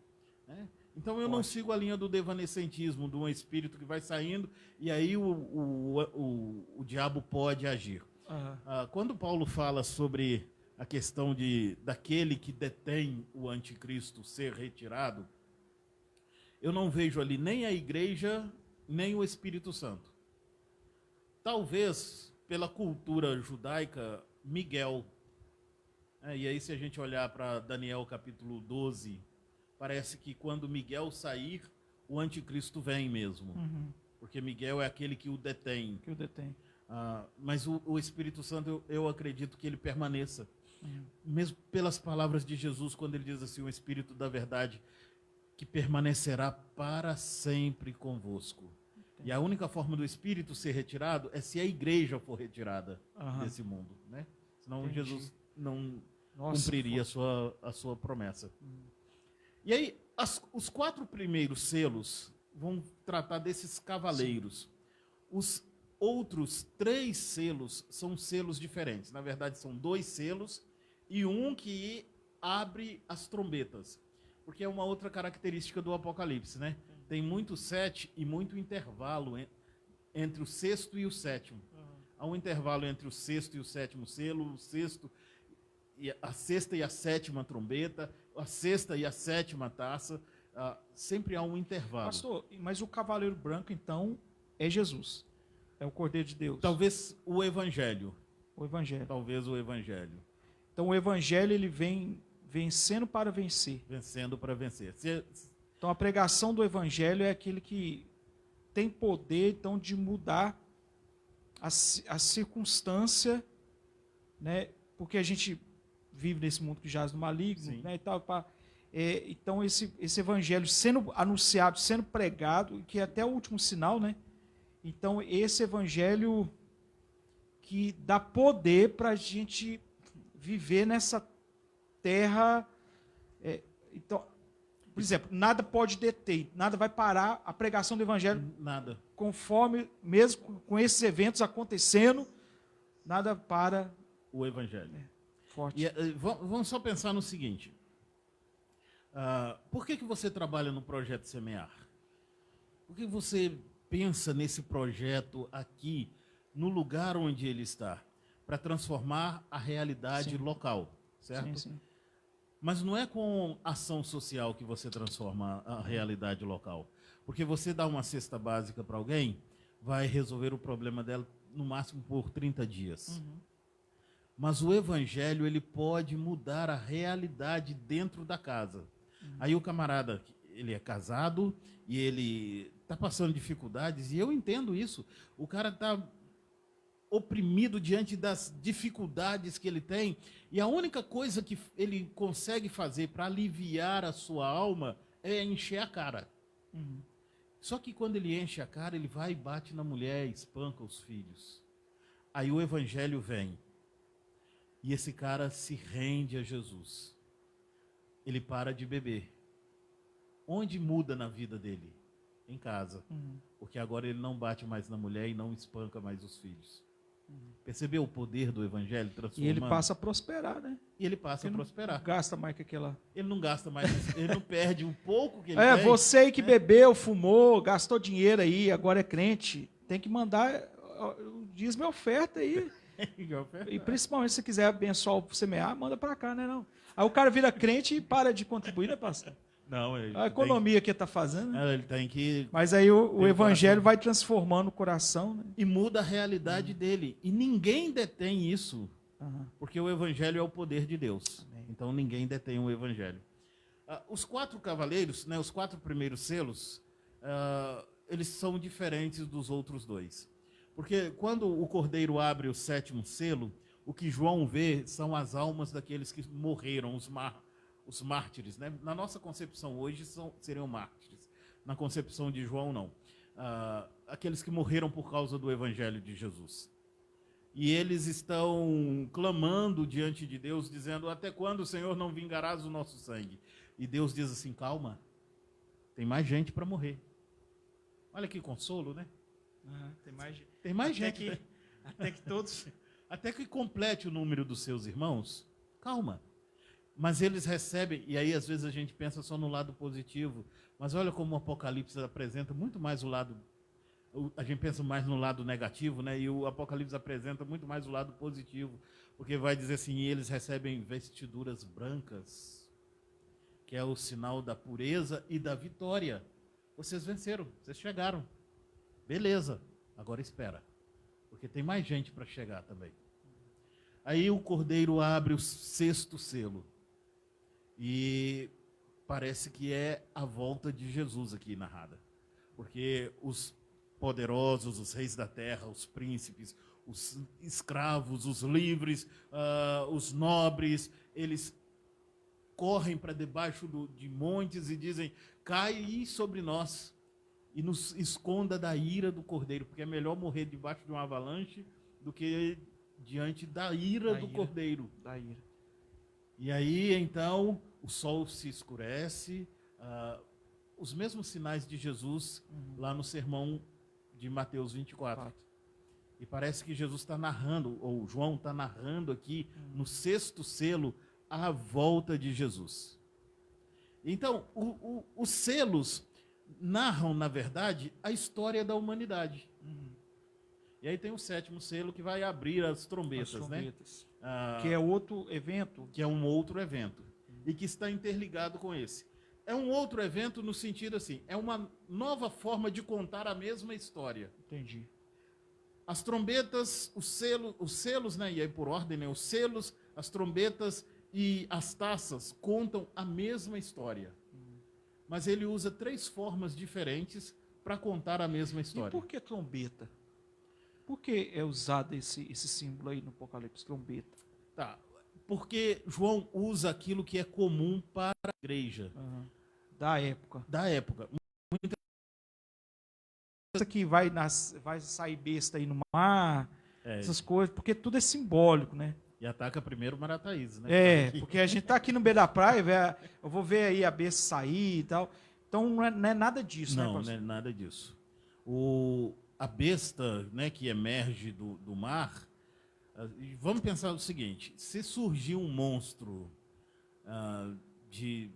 Então eu não sigo a linha do devanescentismo, de um espírito que vai saindo e aí o diabo pode agir. Quando Paulo fala sobre a questão daquele que detém o anticristo ser retirado, eu não vejo ali nem a igreja, nem o Espírito Santo. Talvez, pela cultura judaica, Miguel. E aí, se a gente olhar para Daniel capítulo 12, parece que quando Miguel sair, o anticristo vem mesmo. Porque Miguel é aquele que o detém. Que o detém. Mas o Espírito Santo, eu acredito que ele permaneça. Mesmo pelas palavras de Jesus, quando ele diz assim, o Espírito da verdade, que permanecerá para sempre convosco. E a única forma do Espírito ser retirado é se a igreja for retirada desse mundo, né? Senão Jesus não cumpriria a sua promessa. E aí, os 4 primeiros selos vão tratar desses cavaleiros. Os outros 3 selos são selos diferentes. Na verdade, são 2 selos e um que abre as trombetas. Porque é uma outra característica do Apocalipse, né? Tem muito 7 e muito intervalo entre o 6º e o 7º. Há um intervalo entre o 6º e o 7º selo, a 6ª e a 7ª trombeta, a 6ª e a 7ª taça. Sempre há um intervalo. Pastor, mas o cavaleiro branco, então, é Jesus. É o Cordeiro de Deus. Talvez o Evangelho. O Evangelho. Talvez o Evangelho. Então, o Evangelho, ele vem vencendo para vencer. Vencendo para vencer. Então, a pregação do Evangelho é aquele que tem poder, então, de mudar a circunstância, né? Porque a gente vive nesse mundo que jaz no maligno, né? E tal, então, esse Evangelho sendo anunciado, sendo pregado, que é até o último sinal, né? Então, esse Evangelho que dá poder para a gente viver nessa terra. Então, por exemplo, nada pode deter, nada vai parar a pregação do Evangelho. Nada. Conforme, mesmo com esses eventos acontecendo, nada para o Evangelho. Forte. E, vamos só pensar no seguinte. Por que você trabalha no projeto Semear? Por que você pensa nesse projeto aqui, no lugar onde ele está? Para transformar a realidade local, certo? Sim, sim. Mas não é com ação social que você transforma a realidade local. Porque você dá uma cesta básica para alguém, vai resolver o problema dela no máximo por 30 dias. Mas o Evangelho, ele pode mudar a realidade dentro da casa. Aí o camarada, ele é casado e ele está passando dificuldades, e eu entendo isso. O cara está oprimido diante das dificuldades que ele tem, e a única coisa que ele consegue fazer para aliviar a sua alma é encher a cara. Só que quando ele enche a cara, ele vai e bate na mulher, espanca os filhos. Aí o Evangelho vem, e esse cara se rende a Jesus. Ele para de beber. Onde muda na vida dele? Em casa. Porque agora ele não bate mais na mulher e não espanca mais os filhos. Percebeu o poder do Evangelho transformando? E ele passa a prosperar, né? E ele passa a prosperar. Não gasta mais que aquela. Ele não gasta mais, ele não perde um pouco que ele tem. Você aí que bebeu, fumou, gastou dinheiro aí, agora é crente, tem que mandar o dízimo e oferta aí. E principalmente se quiser abençoar o Semear, manda para cá, né? Não. Aí o cara vira crente e para de contribuir, né, pastor? Não, ele a economia que ele está fazendo. Né? Ele tem que. Mas aí o Evangelho vai transformando o coração. Né? E muda a realidade dele. E ninguém detém isso. Porque o Evangelho é o poder de Deus. Amém. Então ninguém detém o Evangelho. Os 4 cavaleiros, né, os 4 primeiros selos, eles são diferentes dos outros 2. Porque quando o Cordeiro abre o 7º selo, o que João vê são as almas daqueles que morreram, os mártires. Né? Na nossa concepção hoje seriam mártires. Na concepção de João, não. Aqueles que morreram por causa do Evangelho de Jesus. E eles estão clamando diante de Deus, dizendo: até quando, Senhor, não vingarás o nosso sangue? E Deus diz assim: calma, tem mais gente para morrer. Olha que consolo, né? Tem mais gente. Até que todos... Até que complete o número dos seus irmãos, calma. Mas eles recebem, e aí às vezes a gente pensa só no lado positivo, mas olha como o Apocalipse apresenta muito mais o lado, a gente pensa mais no lado negativo, né? E o Apocalipse apresenta muito mais o lado positivo, porque vai dizer assim: e eles recebem vestiduras brancas, que é o sinal da pureza e da vitória. Vocês venceram, vocês chegaram. Beleza, agora espera, porque tem mais gente para chegar também. Aí o Cordeiro abre o 6º selo. E parece que é a volta de Jesus aqui narrada. Porque os poderosos, os reis da terra, os príncipes, os escravos, os livres, os nobres, eles correm para debaixo de montes e dizem: cai sobre nós e nos esconda da ira do cordeiro, porque é melhor morrer debaixo de uma avalanche do que diante da ira do cordeiro. Da ira. E aí, então, o sol se escurece, os mesmos sinais de Jesus lá no sermão de Mateus 24. E parece que Jesus está narrando, ou João está narrando aqui, no 6º selo, a volta de Jesus. Então, os selos narram, na verdade, a história da humanidade. E aí tem o 7º selo que vai abrir as trombetas, né? Que é outro evento. Que é um outro evento. E que está interligado com esse. É um outro evento no sentido assim, é uma nova forma de contar a mesma história. Entendi. As trombetas, os selos, né? E aí por ordem, né? Os selos, as trombetas e as taças contam a mesma história. Mas ele usa 3 formas diferentes para contar a mesma história. E por que trombeta? Por que é usado esse símbolo aí no Apocalipse, trombeta? Tá. Porque João usa aquilo que é comum para a igreja. Da época. Da época. Isso aqui vai sair besta aí no mar, essas coisas, porque tudo é simbólico, né? E ataca primeiro o Marataízes, né? Porque a gente tá aqui no meio da praia, eu vou ver aí a besta sair e tal. Então não é nada disso, né? Não é nada disso. A besta, né, que emerge do mar, vamos pensar o seguinte: se surgir um monstro de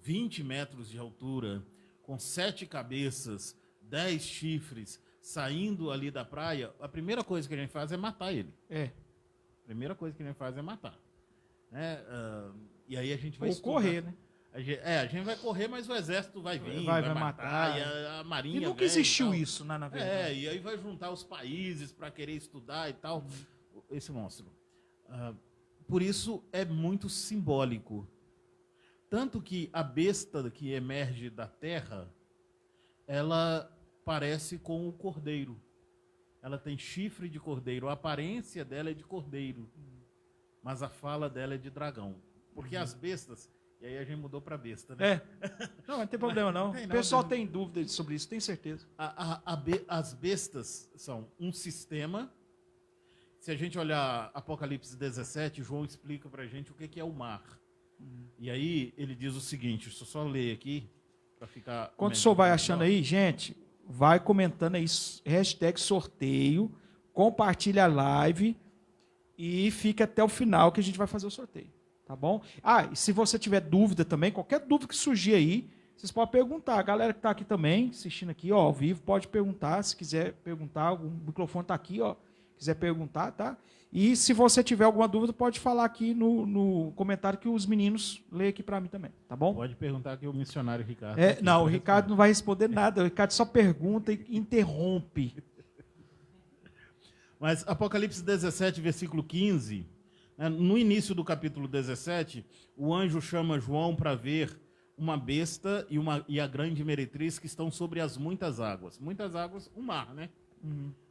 20 metros de altura, com 7 cabeças, 10 chifres, saindo ali da praia, a primeira coisa que a gente faz é matar ele. A primeira coisa que a gente faz é matar. E aí a gente vai correr, né? A gente vai correr, mas o exército vai vir, vai matar, e a marinha e nunca vem existiu e isso, na verdade. e aí vai juntar os países para querer estudar e tal, esse monstro. Por isso é muito simbólico. Tanto que a besta que emerge da terra, ela parece com o cordeiro. Ela tem chifre de cordeiro, a aparência dela é de cordeiro, mas a fala dela é de dragão. Porque as bestas, e aí a gente mudou para besta, né? Não tem problema não. O pessoal tem dúvida sobre isso, tem certeza. As bestas são um sistema. Se a gente olhar Apocalipse 17, João explica para a gente o que é o mar. E aí ele diz o seguinte, deixa eu só ler aqui, para ficar... Quando o senhor vai achando aí, gente, vai comentando aí, #sorteio, compartilha a live e fica até o final que a gente vai fazer o sorteio, tá bom? E se você tiver dúvida também, qualquer dúvida que surgir aí, vocês podem perguntar. A galera que está aqui também, assistindo aqui, ó, ao vivo, pode perguntar. Se quiser perguntar, o microfone está aqui, ó, quiser perguntar, tá? E se você tiver alguma dúvida, pode falar aqui no comentário que os meninos lêem aqui para mim também, tá bom? Pode perguntar que o missionário Ricardo... Não, o Ricardo não vai responder nada, o Ricardo só pergunta e interrompe. Mas Apocalipse 17, versículo 15, no início do capítulo 17, o anjo chama João para ver uma besta e a grande meretriz que estão sobre as muitas águas. Muitas águas, o mar, né?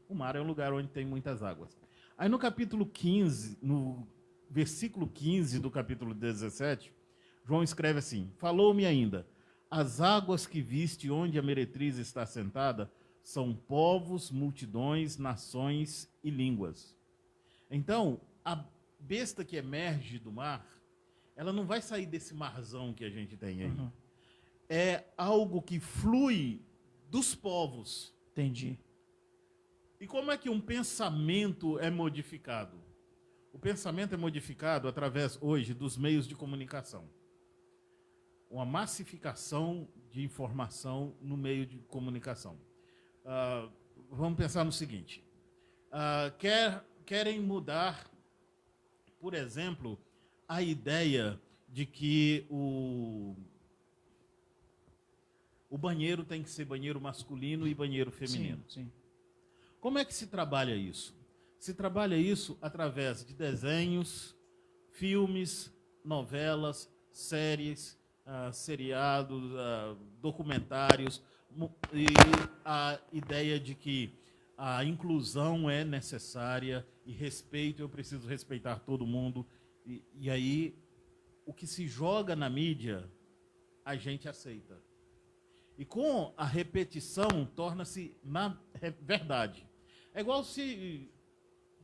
O mar é um lugar onde tem muitas águas. Aí no capítulo 15, no versículo 15 do capítulo 17, João escreve assim: falou-me ainda, as águas que viste onde a meretriz está sentada são povos, multidões, nações e línguas. Então, a besta que emerge do mar, ela não vai sair desse marzão que a gente tem aí. É algo que flui dos povos. Entendi. E como é que um pensamento é modificado? O pensamento é modificado através, hoje, dos meios de comunicação. Uma massificação de informação no meio de comunicação. Vamos pensar no seguinte. Querem mudar, por exemplo, a ideia de que o banheiro tem que ser banheiro masculino e banheiro feminino. Sim. Como é que se trabalha isso? Se trabalha isso através de desenhos, filmes, novelas, séries, seriados, documentários, e a ideia de que a inclusão é necessária e respeito, eu preciso respeitar todo mundo. E aí, o que se joga na mídia, a gente aceita. E com a repetição, torna-se na verdade. É igual se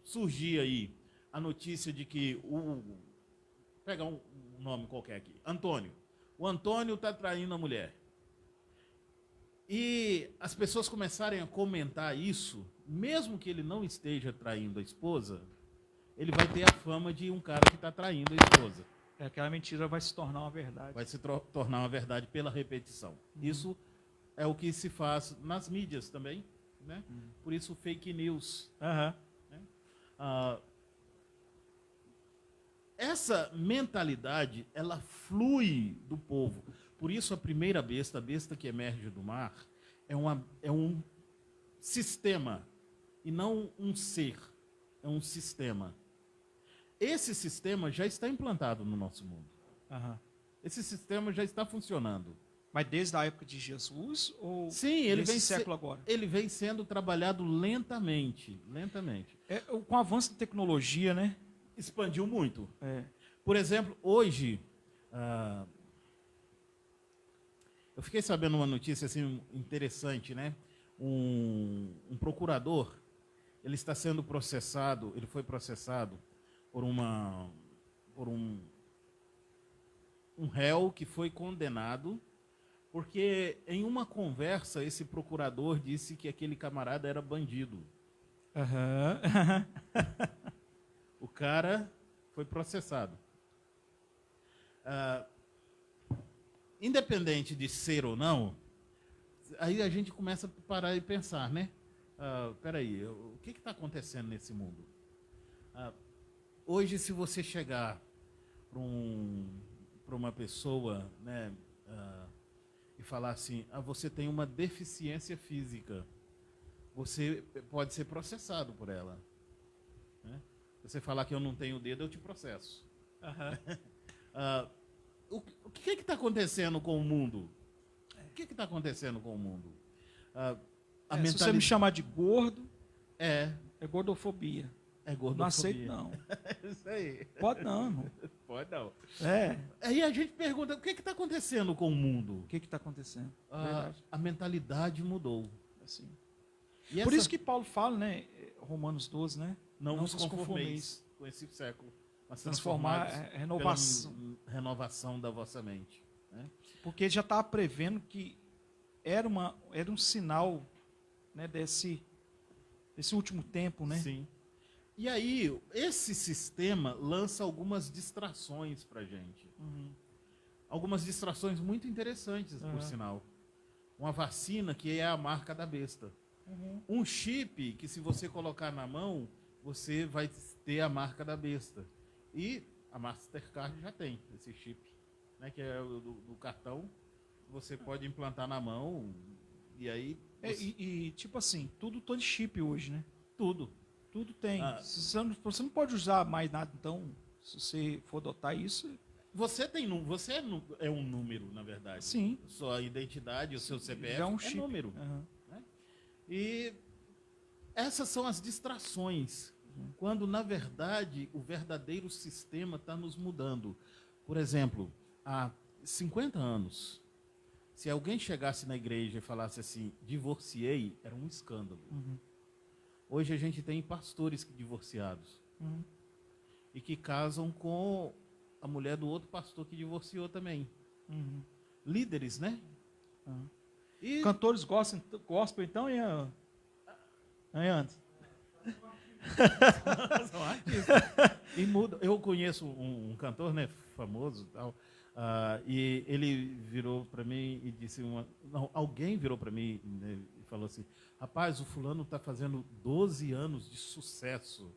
surgir aí a notícia de que pegar um nome qualquer aqui, Antônio. O Antônio está traindo a mulher. E as pessoas começarem a comentar isso, mesmo que ele não esteja traindo a esposa, ele vai ter a fama de um cara que está traindo a esposa. Aquela mentira vai se tornar uma verdade. Vai se tornar uma verdade pela repetição. Isso é o que se faz nas mídias também, né? Por isso fake news. Aham. Né? Essa mentalidade, ela flui do povo. Por isso a primeira besta, a besta que emerge do mar, é um sistema e não um ser. É um sistema. Esse sistema já está implantado no nosso mundo. Aham. Esse sistema já está funcionando. Mas desde a época de Jesus ou Sim, ele nesse vem século agora? Ele vem sendo trabalhado lentamente, lentamente. Com o avanço da tecnologia, né? Expandiu muito. É. Por exemplo, hoje, eu fiquei sabendo uma notícia assim interessante, né? Um procurador, ele está sendo processado, ele foi processado por um réu que foi condenado, porque em uma conversa esse procurador disse que aquele camarada era bandido. Aham. O cara foi processado. Independente de ser ou não, aí a gente começa a parar e pensar, né? Peraí, o que está acontecendo nesse mundo? Hoje, se você chegar para uma pessoa, né, e falar assim, você tem uma deficiência física, você pode ser processado por ela. Né? Você falar que eu não tenho dedo, eu te processo. O que está acontecendo com o mundo? O que está acontecendo com o mundo? Se você me chamar de gordo, é gordofobia. É gordofobia. Não aceito, não. Isso aí. Pode não, irmão. Pode não. Aí a gente pergunta, o que está acontecendo com o mundo? O que está acontecendo? A mentalidade mudou. Assim. Por isso que Paulo fala, né? Romanos 12, né? Não vos conformeis com esse século, mas transformar renovação. Renovação da vossa mente. Né? Porque ele já estava prevendo que era um sinal, né, desse último tempo, né? Sim. E aí, esse sistema lança algumas distrações para a gente. Algumas distrações muito interessantes, por sinal. Uma vacina que é a marca da besta. Um chip que, se você colocar na mão, você vai ter a marca da besta. E a Mastercard já tem esse chip, né, que é do cartão. Você pode implantar na mão e aí... tipo assim, tudo de chip hoje, né? Tudo tem. Você não pode usar mais nada, então, se você for adotar isso... Você é um número, na verdade. Sim. Sua identidade, o seu CPF é um chip. Número. Né? E essas são as distrações, quando, na verdade, o verdadeiro sistema está nos mudando. Por exemplo, há 50 anos, se alguém chegasse na igreja e falasse assim, divorciei, era um escândalo. Hoje a gente tem pastores divorciados e que casam com a mulher do outro pastor que divorciou também. Líderes, né? E cantores gospel, então, e antes? E muda. Eu conheço um cantor, né, famoso, tal, e ele virou para mim e disse alguém virou para mim, né, e falou assim: rapaz, o fulano está fazendo 12 anos de sucesso.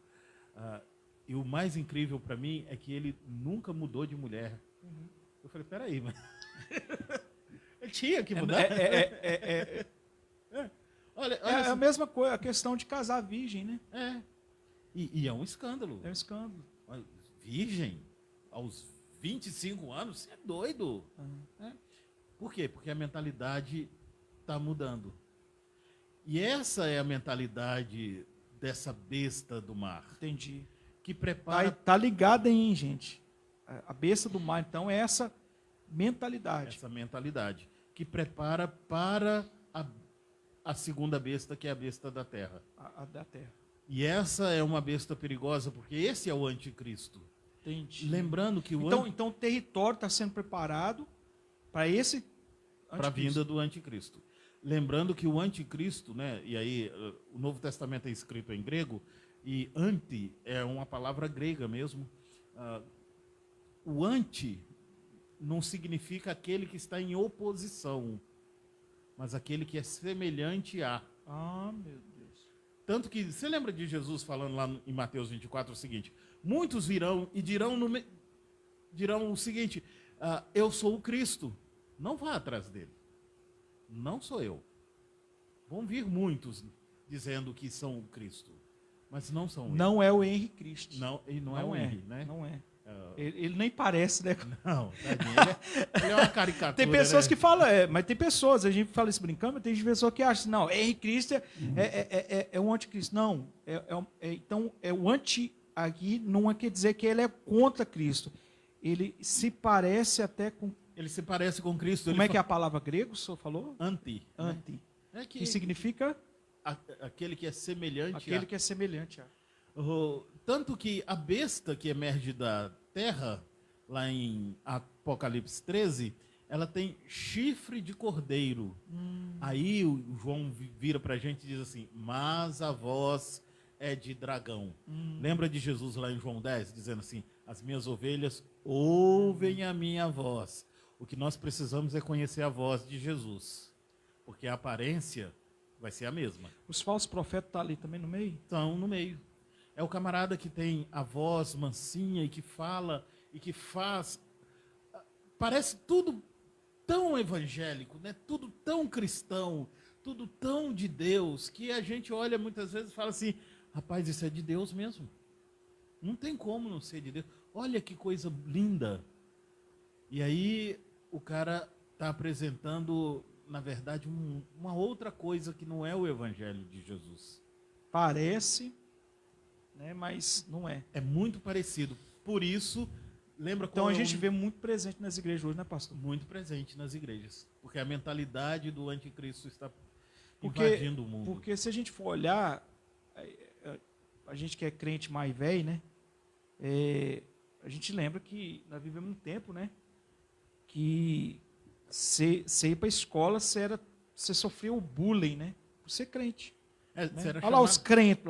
E o mais incrível para mim é que ele nunca mudou de mulher. Eu falei, peraí, mas... ele tinha que mudar. Olha a mesma coisa, a questão de casar virgem, né? E é um escândalo. É um escândalo. Virgem, aos 25 anos? Você é doido. É. Por quê? Porque a mentalidade está mudando. E essa é a mentalidade dessa besta do mar. Entendi. Que prepara... Tá ligada aí, hein, gente? A besta do mar, então, é essa mentalidade. Essa mentalidade. Que prepara para a segunda besta, que é a besta da terra. A da terra. E essa é uma besta perigosa, porque esse é o anticristo. Entendi. Lembrando que Então o território está sendo preparado para esse para a vinda do anticristo. Lembrando que o anticristo, né, e aí o Novo Testamento é escrito em grego, e anti é uma palavra grega mesmo. O anti não significa aquele que está em oposição, mas aquele que é semelhante a. Ah, meu Deus. Tanto que, você lembra de Jesus falando lá em Mateus 24 o seguinte: muitos virão e dirão o seguinte, eu sou o Cristo. Não vá atrás dele. Não sou eu. Vão vir muitos dizendo que são o Cristo, mas não são ele. Não é o Henri Cristo. Não, ele não é o Henry, né? Não é. Ele nem parece, né? Não, tadinho. Ele é uma caricatura. Tem pessoas né? que falam, mas tem pessoas, a gente fala isso brincando, mas tem pessoas que acham, não, Henri Cristo é o anticristo. Não, então o anti aqui não quer dizer que ele é contra Cristo. Ele se parece até com... Ele se parece com Cristo. Como é que é a palavra grego, o senhor falou? Anti. Anti. Né? Que significa? Aquele que é semelhante Aquele que é semelhante a. Tanto que a besta que emerge da terra, lá em Apocalipse 13, ela tem chifre de cordeiro. Aí o João vira para a gente e diz assim, mas a voz é de dragão. Lembra de Jesus lá em João 10, dizendo assim, as minhas ovelhas ouvem a minha voz. O que nós precisamos é conhecer a voz de Jesus, porque a aparência vai ser a mesma. Os falsos profetas estão ali também no meio? Estão no meio. É o camarada que tem a voz mansinha e que fala e que faz. Parece tudo tão evangélico, né? Tudo tão cristão, tudo tão de Deus, que a gente olha muitas vezes e fala assim, rapaz, isso é de Deus mesmo. Não tem como não ser de Deus. Olha que coisa linda. E aí o cara está apresentando, na verdade, uma outra coisa que não é o evangelho de Jesus. Parece, né, mas não é. É muito parecido. Por isso, lembra então a gente vê muito presente nas igrejas hoje, né, pastor? Muito presente nas igrejas. Porque a mentalidade do anticristo está invadindo o mundo. Porque se a gente for olhar, a gente que é crente mais velho, né? A gente lembra que nós vivemos um tempo, né? Que você ir para a escola, você sofreu o bullying, né? Por ser crente. Né? Olha lá os crentes,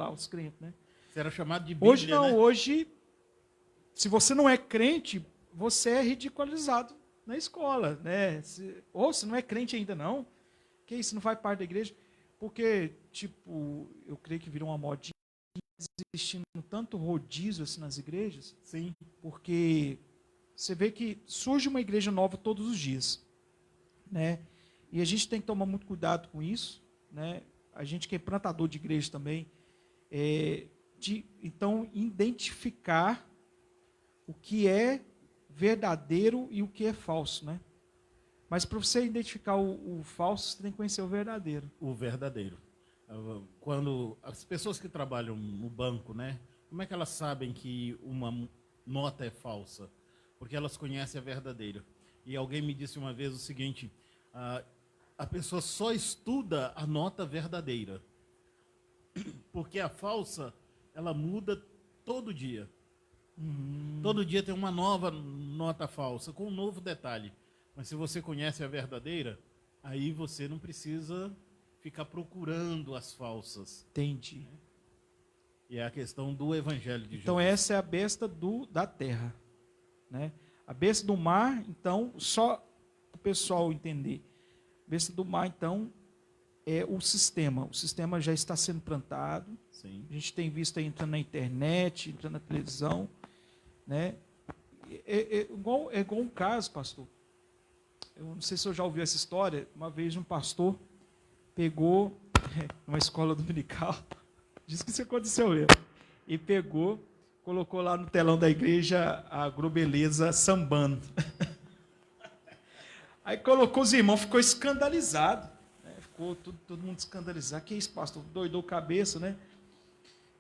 né? Você era chamado de Bíblia, hoje não, né? Hoje, se você não é crente, você é ridicularizado na escola, né? Ou se não é crente ainda não, que isso não faz parte da igreja, porque, tipo, eu creio que virou uma modinha, existindo tanto rodízio assim nas igrejas. Sim. Porque você vê que surge uma igreja nova todos os dias, né? E a gente tem que tomar muito cuidado com isso, né? A gente que é plantador de igreja também, então identificar o que é verdadeiro e o que é falso, né? Mas para você identificar o falso, você tem que conhecer o verdadeiro. O verdadeiro. Quando as pessoas que trabalham no banco, né? Como é que elas sabem que uma nota é falsa? Porque elas conhecem a verdadeira. E alguém me disse uma vez o seguinte, a pessoa só estuda a nota verdadeira. Porque a falsa, ela muda todo dia. Todo dia tem uma nova nota falsa, com um novo detalhe. Mas se você conhece a verdadeira, aí você não precisa ficar procurando as falsas. Entendi. E é a questão do evangelho de Jesus. Então essa é a besta da terra, né? A besta do mar, então, só para o pessoal entender. A besta do mar, então, é o sistema. O sistema já está sendo plantado. Sim. A gente tem visto aí entrando na internet, entrando na televisão, né? É igual um caso, pastor. Eu não sei se eu já ouviu essa história. Uma vez um pastor pegou numa escola dominical, diz que isso aconteceu mesmo, e pegou colocou lá no telão da igreja a Agrobeleza sambando. Aí colocou os irmãos, ficou escandalizado. Né? Ficou todo mundo escandalizado. Que isso, pastor? Doidou cabeça, né?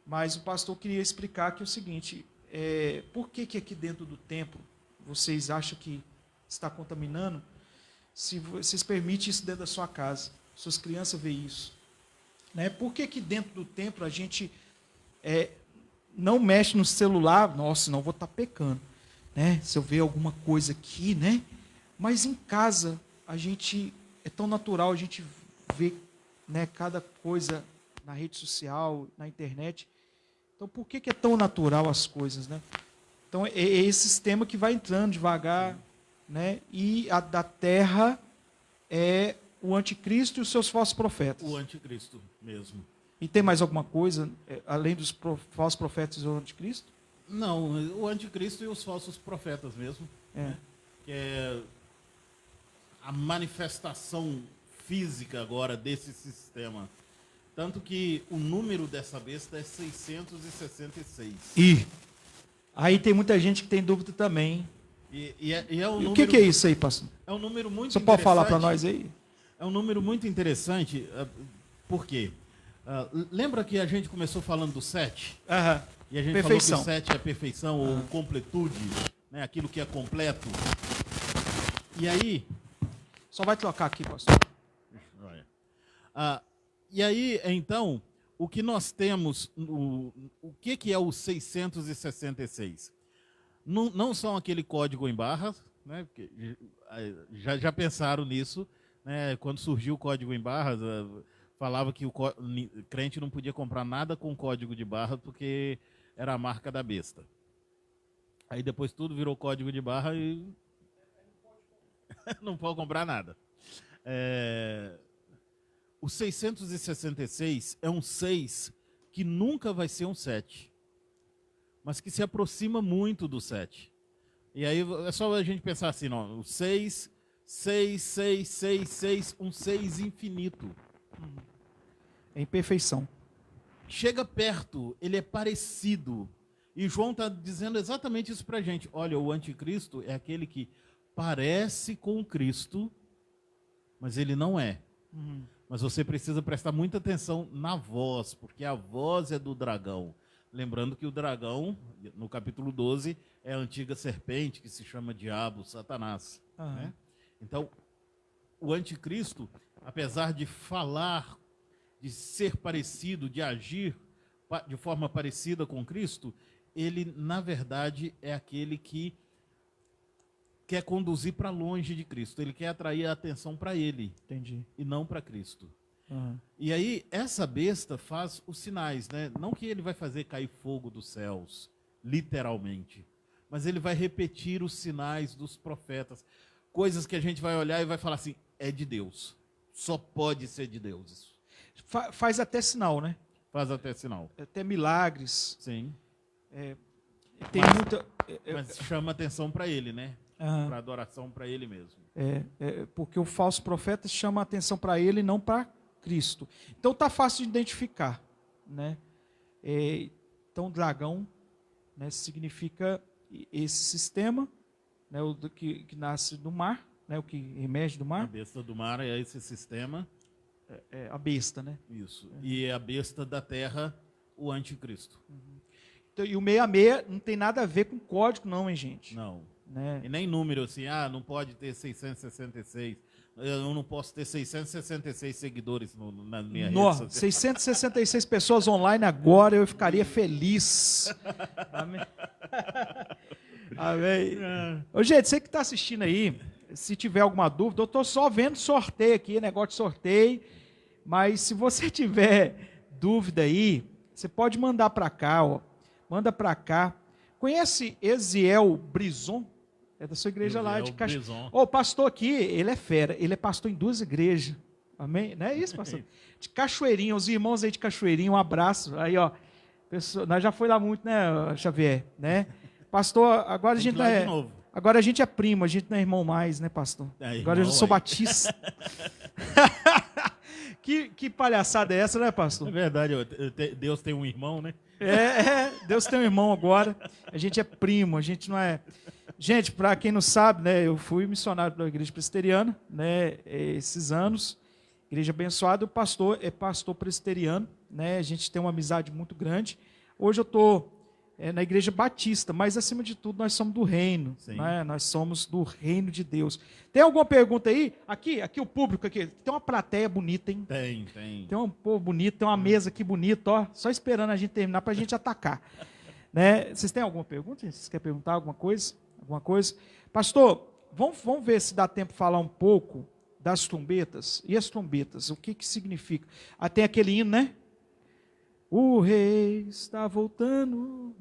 Mas o pastor queria explicar que é o seguinte, por que aqui dentro do templo vocês acham que está contaminando, se vocês permitem isso dentro da sua casa, suas crianças veem isso? Né? Por que dentro do templo a gente não mexe no celular? Nossa, senão eu vou estar pecando. Né? Se eu ver alguma coisa aqui, né? Mas em casa, a gente é tão natural, a gente vê, né, cada coisa na rede social, na internet. Então, por que é tão natural as coisas, né? Então, é esse sistema que vai entrando devagar, né? E a da terra é o anticristo e os seus falsos profetas. O anticristo mesmo. E tem mais alguma coisa, além dos falsos profetas e o anticristo? Não, o anticristo e os falsos profetas mesmo. Né? Que é a manifestação física agora desse sistema. Tanto que o número dessa besta é 666. E aí tem muita gente que tem dúvida também. E é um E número, o que é isso aí, pastor? É um número muito Você interessante. pode falar para nós aí? É um número muito interessante, por quê? Lembra que a gente começou falando do 7? Aham. E a gente Perfeição. falou que o 7 é perfeição ou completude, né? Aquilo que é completo. E aí... Só vai trocar aqui, pastor. E aí, então, o que nós temos, o que é o 666? Não são aquele código em barras, né? Porque já pensaram nisso, né? Quando surgiu o código em barras, falava que o crente não podia comprar nada com código de barra porque era a marca da besta. Aí depois tudo virou código de barra e não pode comprar nada. O 666 é um 6 que nunca vai ser um 7, mas que se aproxima muito do 7. E aí é só a gente pensar assim, não, o 6, 6, 6, 6, 6, um 6 infinito. Em perfeição. Chega perto, ele é parecido. E João está dizendo exatamente isso para a gente. Olha, o anticristo é aquele que parece com Cristo, mas ele não é. Mas você precisa prestar muita atenção na voz, porque a voz é do dragão. Lembrando que o dragão, no capítulo 12, é a antiga serpente que se chama Diabo, Satanás. Né? Então, o anticristo, apesar de falar, de ser parecido, de agir de forma parecida com Cristo, ele, na verdade, é aquele que quer conduzir para longe de Cristo. Ele quer atrair a atenção para ele. Entendi. E não para Cristo. E aí, essa besta faz os sinais, né? Não que ele vai fazer cair fogo dos céus, literalmente, mas ele vai repetir os sinais dos profetas. Coisas que a gente vai olhar e vai falar assim, é de Deus. Só pode ser de Deus isso. Faz até sinal, né? Faz até sinal. Até milagres. Sim. Tem muita... Mas chama atenção para ele, né? Para adoração para ele mesmo. Porque o falso profeta chama a atenção para ele e não para Cristo. Então tá fácil de identificar, né? Então dragão, né, significa esse sistema, né, o que nasce do mar, né, o que emerge do mar. A besta do mar é esse sistema. A besta, né? Isso. E a besta da terra, o anticristo. Então, e o 66 não tem nada a ver com código, não, hein, gente? Não. Né? E nem número assim, não pode ter 666. Eu não posso ter 666 seguidores na minha rede social. 666 pessoas online agora, eu ficaria feliz. Amém. Amém. Ô, gente, você que está assistindo aí, se tiver alguma dúvida, eu estou só vendo sorteio aqui, negócio de sorteio, mas se você tiver dúvida aí, você pode mandar para cá, ó. Manda para cá. Conhece Eziel Brison? É da sua igreja lá de Cachoeirinho. O pastor aqui, ele é fera. Ele é pastor em 2 igrejas. Amém? Não é isso, pastor? De Cachoeirinho, os irmãos aí de Cachoeirinho, um abraço. Aí, ó. Pessoa, nós já foi lá muito, né, Xavier? Né? Pastor, agora a gente não é. Agora a gente é primo, a gente não é irmão mais, né, pastor? Agora eu já sou batista. Que palhaçada é essa, né, É pastor? verdade, Deus tem um irmão, né? Deus tem um irmão agora. A gente é primo, a gente não é. Gente, para quem não sabe, né, eu fui missionário da igreja presbiteriana, né, esses anos. Igreja abençoada, o pastor é pastor presbiteriano, né? A gente tem uma amizade muito grande. Hoje eu estou na igreja batista, mas acima de tudo nós somos do reino, né? Nós somos do reino de Deus. Tem alguma pergunta aí? Aqui o público aqui, tem uma plateia bonita, hein? Tem. Tem um povo bonito, tem uma mesa aqui bonita, ó, só esperando a gente terminar para a gente atacar. Né? Vocês têm alguma pergunta? Vocês querem perguntar alguma coisa? Pastor, vamos ver se dá tempo de falar um pouco das trombetas. E as trombetas, o que significa? Tem aquele hino, né? O rei está voltando,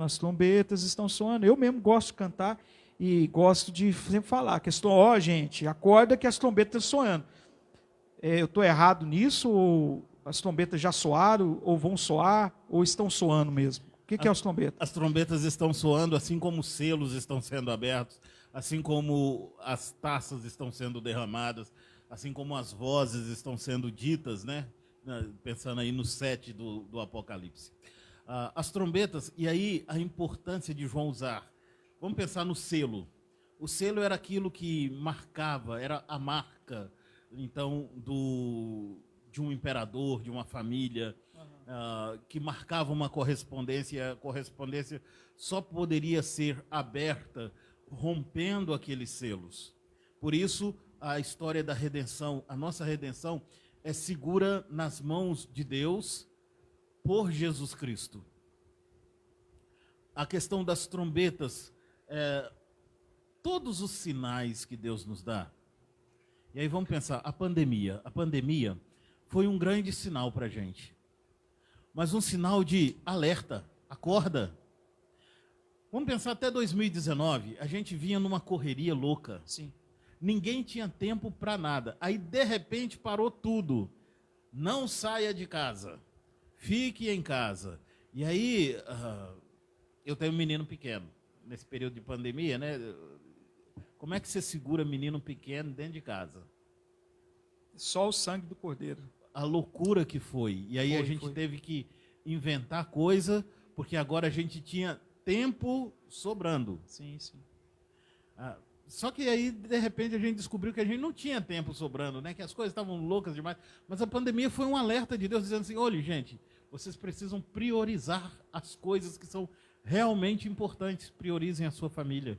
as trombetas estão soando. Eu mesmo gosto de cantar e gosto de sempre falar. Questão, gente, acorda que as trombetas estão soando. Eu estou errado nisso? Ou as trombetas já soaram? Ou vão soar? Ou estão soando mesmo? O que é as trombetas? As trombetas estão soando, assim como os selos estão sendo abertos, assim como as taças estão sendo derramadas, assim como as vozes estão sendo ditas, né? Pensando aí no 7 do Apocalipse. As trombetas, e aí a importância de João usar. Vamos pensar no selo. O selo era aquilo que marcava, era a marca, então, de um imperador, de uma família, que marcava uma correspondência, e a correspondência só poderia ser aberta rompendo aqueles selos. Por isso, a história da redenção, a nossa redenção, é segura nas mãos de Deus por Jesus Cristo. A questão das trombetas, todos os sinais que Deus nos dá. E aí vamos pensar, a pandemia. A pandemia foi um grande sinal para a gente. Mas um sinal de alerta, acorda. Vamos pensar até 2019, a gente vinha numa correria louca. Sim. Ninguém tinha tempo para nada. Aí, de repente, parou tudo. Não saia de casa. Fique em casa. E aí, eu tenho um menino pequeno. Nesse período de pandemia, né? Como é que você segura menino pequeno dentro de casa? Só o sangue do cordeiro. A loucura que foi. E aí a gente teve que inventar coisa, porque agora a gente tinha tempo sobrando. Sim. Só que aí, de repente, a gente descobriu que a gente não tinha tempo sobrando, né? Que as coisas estavam loucas demais. Mas a pandemia foi um alerta de Deus, dizendo assim, olha, gente, vocês precisam priorizar as coisas que são realmente importantes. Priorizem a sua família.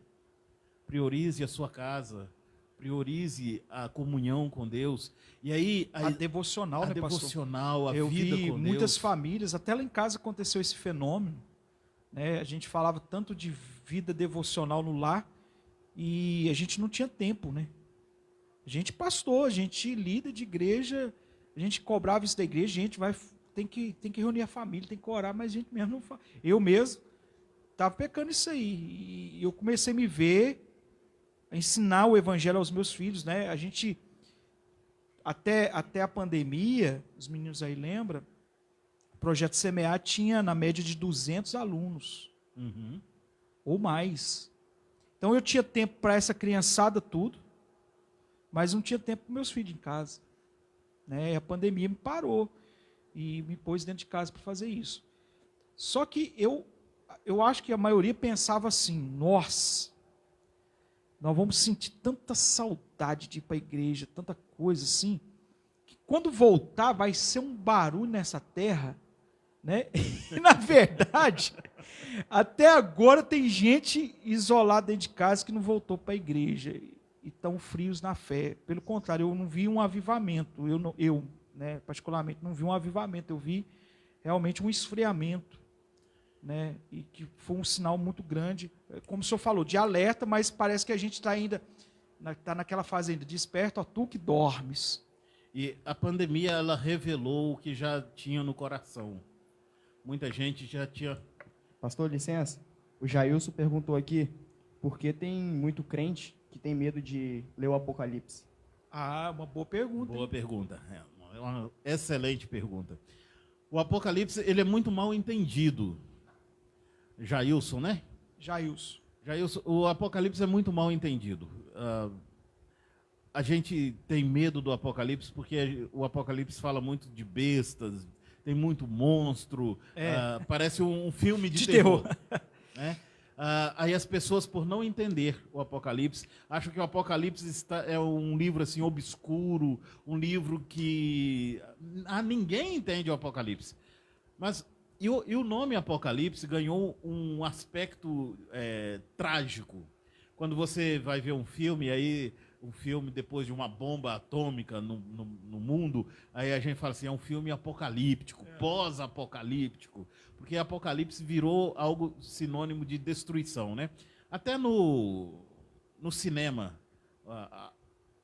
Priorize a sua casa. Priorize a comunhão com Deus. E aí... A devocional, né, pastor? A devocional, a vida com Deus. Eu vi muitas famílias, até lá em casa aconteceu esse fenômeno. Né? A gente falava tanto de vida devocional no lar, e a gente não tinha tempo, né? A gente pastor, a gente líder de igreja, a gente cobrava isso da igreja, a gente tem que reunir a família, tem que orar, mas a gente mesmo não faz. Eu mesmo estava pecando isso aí. E eu comecei a me ver, a ensinar o evangelho aos meus filhos, né? A gente, até a pandemia, os meninos aí lembram, o projeto Semear tinha na média de 200 alunos. Ou mais. Então eu tinha tempo para essa criançada tudo, mas não tinha tempo para meus filhos em casa. Né? A pandemia me parou e me pôs dentro de casa para fazer isso. Só que eu acho que a maioria pensava assim, nossa, nós vamos sentir tanta saudade de ir para a igreja, tanta coisa assim, que quando voltar vai ser um barulho nessa terra, né? E, na verdade, até agora tem gente isolada dentro de casa que não voltou para a igreja e estão frios na fé. Pelo contrário, eu não vi um avivamento. Eu, né, particularmente, não vi um avivamento. Eu vi realmente um esfriamento, né? E que foi um sinal muito grande, como o senhor falou, de alerta, mas parece que a gente está ainda naquela fase ainda, desperto, ó, tu que dormes. E a pandemia, ela revelou o que já tinha no coração. Muita gente já tinha... Pastor, licença. O Jailson perguntou aqui, por que tem muito crente que tem medo de ler o Apocalipse? Uma boa pergunta. Boa pergunta. É uma excelente pergunta. O Apocalipse, ele é muito mal entendido. Jailson, né? Jailson, o Apocalipse é muito mal entendido. a gente tem medo do Apocalipse porque o Apocalipse fala muito de bestas, tem muito monstro, parece um filme de terror. Né? Aí as pessoas, por não entender o Apocalipse, acham que o Apocalipse é um livro assim obscuro, um livro que ninguém entende o Apocalipse. Mas e o nome Apocalipse ganhou um aspecto trágico. Quando você vai ver um filme, aí um filme depois de uma bomba atômica no mundo, aí a gente fala assim, é um filme apocalíptico, pós-apocalíptico, porque Apocalipse virou algo sinônimo de destruição, né? Até no cinema,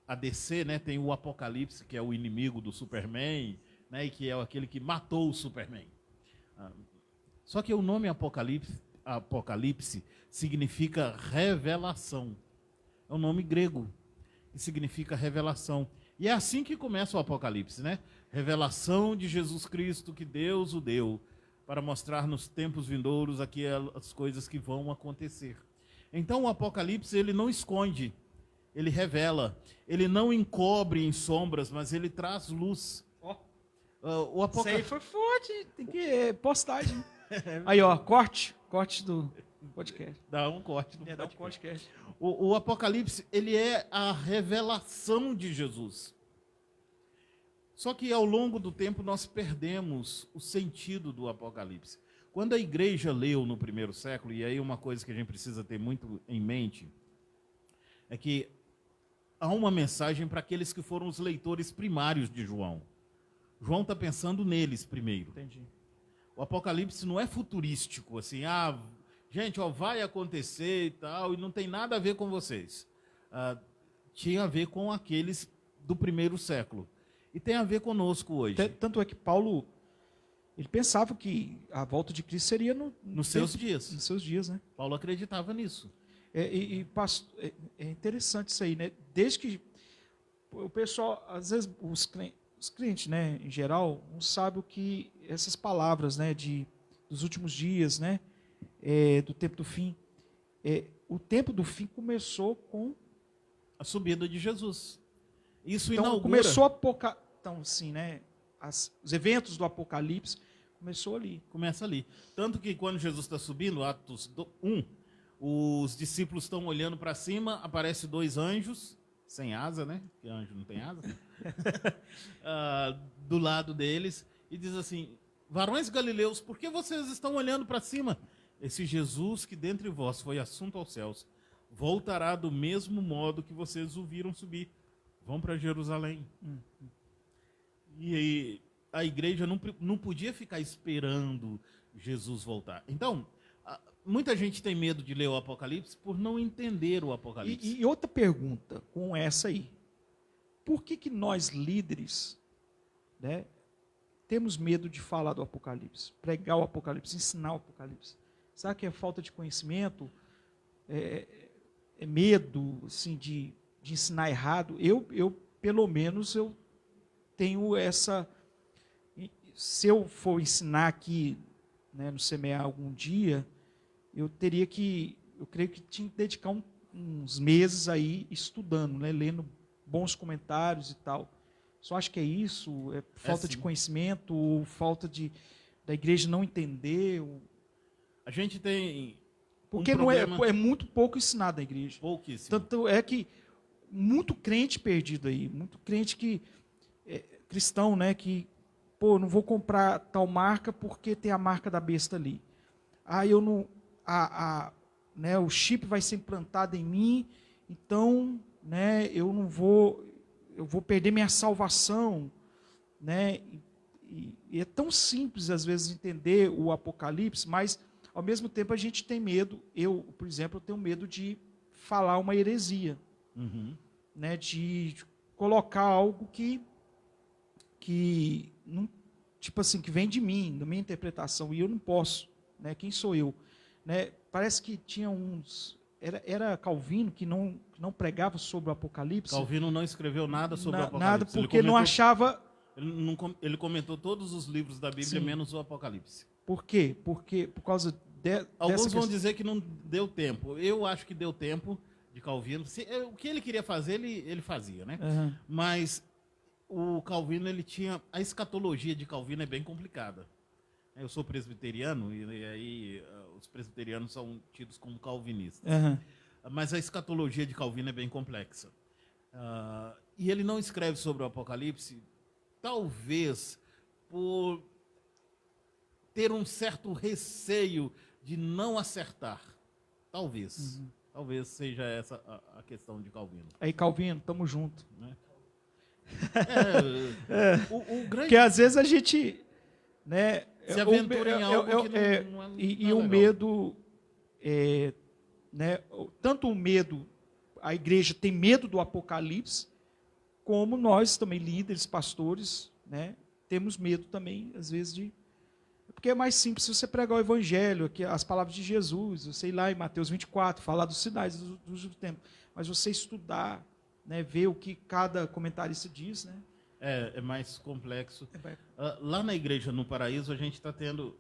a DC, né, tem o Apocalipse, que é o inimigo do Superman, né, e que é aquele que matou o Superman. Só que o nome Apocalipse significa revelação. É um nome grego que significa revelação. E é assim que começa o Apocalipse, né? Revelação de Jesus Cristo que Deus o deu para mostrar nos tempos vindouros aquelas coisas que vão acontecer. Então o Apocalipse, ele não esconde, ele revela. Ele não encobre em sombras, mas ele traz luz. O Isso aí foi forte, tem que postagem. Aí, ó, corte do podcast. Dá um corte no podcast. Dá um podcast. O Apocalipse, ele é a revelação de Jesus. Só que ao longo do tempo nós perdemos o sentido do Apocalipse. Quando a igreja leu no primeiro século, e aí uma coisa que a gente precisa ter muito em mente, é que há uma mensagem para aqueles que foram os leitores primários de João. João está pensando neles primeiro. Entendi. O Apocalipse não é futurístico, assim, gente, vai acontecer e tal, e não tem nada a ver com vocês. Tinha a ver com aqueles do primeiro século. E tem a ver conosco hoje. Tanto é que Paulo, ele pensava que a volta de Cristo seria nos seus dias. Nos seus dias, né? Paulo acreditava nisso. É interessante isso aí, né? Desde que o pessoal, às vezes, os crentes, né, em geral, não sabem o que essas palavras, né, dos últimos dias, né, do tempo do fim. O tempo do fim começou com a subida de Jesus. Isso então, inaugura. Começou então, assim, né, os eventos do Apocalipse começou ali. Começa ali. Tanto que quando Jesus está subindo, Atos 1, os discípulos estão olhando para cima, aparecem 2 anjos, sem asa, né? Porque anjo não tem asa. Do lado deles, e diz assim, varões galileus, por que vocês estão olhando para cima? Esse Jesus que dentre vós foi assunto aos céus, voltará do mesmo modo que vocês o viram subir. Vão para Jerusalém. E aí, a igreja não podia ficar esperando Jesus voltar. Então, muita gente tem medo de ler o Apocalipse por não entender o Apocalipse. E outra pergunta com essa aí. Por que nós, líderes, né, temos medo de falar do Apocalipse? Pregar o Apocalipse, ensinar o Apocalipse? Será que é falta de conhecimento? É medo, assim, de ensinar errado? Eu, pelo menos, eu tenho essa... Se eu for ensinar aqui, né, no Semear algum dia, eu creio que tinha que dedicar uns meses aí estudando, né, lendo bons comentários e tal. Só acho que é isso, falta de conhecimento, ou falta da igreja não entender. A gente tem porque não é muito pouco ensinado na igreja. Pouquíssimo. Tanto é que muito crente perdido aí, muito crente que cristão, né, que não vou comprar tal marca porque tem a marca da besta ali. Eu não né, o chip vai ser implantado em mim, então, né, eu vou perder minha salvação, né? E é tão simples às vezes entender o Apocalipse, mas ao mesmo tempo a gente tem medo. Eu, por exemplo, tenho medo de falar uma heresia, né? De colocar algo que não, tipo assim, que vem de mim, da minha interpretação, e eu não posso, né? Quem sou eu, né? Parece que tinha era Calvino que não pregava sobre o Apocalipse. Calvino não escreveu nada sobre o Apocalipse. Nada, porque não achava... Ele comentou todos os livros da Bíblia, menos o Apocalipse. Por quê? Porque por causa Alguns vão dizer que não deu tempo. Eu acho que deu tempo de Calvino. O que ele queria fazer, ele fazia, né? Aham. Mas o Calvino, ele tinha... A escatologia de Calvino é bem complicada. Eu sou presbiteriano, e aí os presbiterianos são tidos como calvinistas. Aham. Mas a escatologia de Calvino é bem complexa. E ele não escreve sobre o Apocalipse, talvez por ter um certo receio de não acertar. Talvez. Talvez seja essa a questão de Calvino. Aí, Calvino, tamo junto. Né? O grande... Porque às vezes a gente, né, Se aventura em algo que não é e o legal. medo, né, tanto o medo, a igreja tem medo do Apocalipse, como nós também, líderes, pastores, né, temos medo também, às vezes, porque é mais simples se você pregar o evangelho, aqui, as palavras de Jesus, eu sei lá em Mateus 24, falar dos sinais dos tempos, mas você estudar, né, ver o que cada comentarista diz, né? É mais complexo. Lá na igreja no Paraíso, a gente está tendo,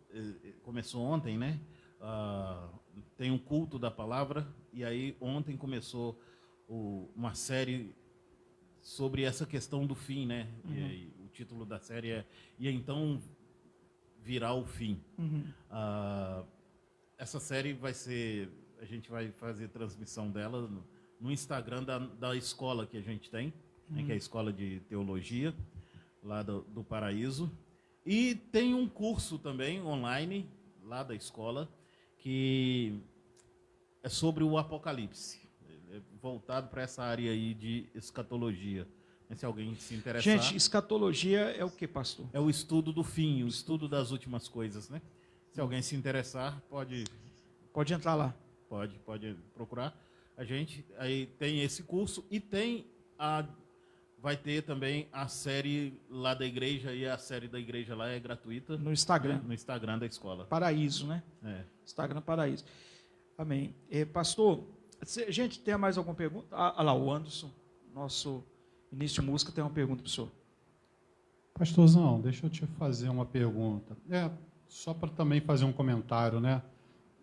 começou ontem, né? Tem um culto da palavra, e aí ontem começou uma série sobre essa questão do fim, né? Uhum. E aí, o título da série é E então virá o fim. Uhum. Essa série a gente vai fazer transmissão dela no Instagram da escola que a gente tem, né, que é a Escola de Teologia, lá do Paraíso. E tem um curso também online, lá da escola, que é sobre o Apocalipse, voltado para essa área aí de escatologia. Se alguém se interessar... Gente, escatologia é o que, pastor? É o estudo do fim, o estudo das últimas coisas, né? Se alguém se interessar, Pode entrar lá. pode procurar a gente. Aí tem esse curso e vai ter também a série lá da igreja, e a série da igreja lá é gratuita. No Instagram. Né? No Instagram da escola. Paraíso, né? Instagram Paraíso. Amém. Pastor, gente, tem mais alguma pergunta? Ah lá, o Anderson, nosso início de música, tem uma pergunta para o senhor. Pastorzão, deixa eu te fazer uma pergunta. Só para também fazer um comentário, né?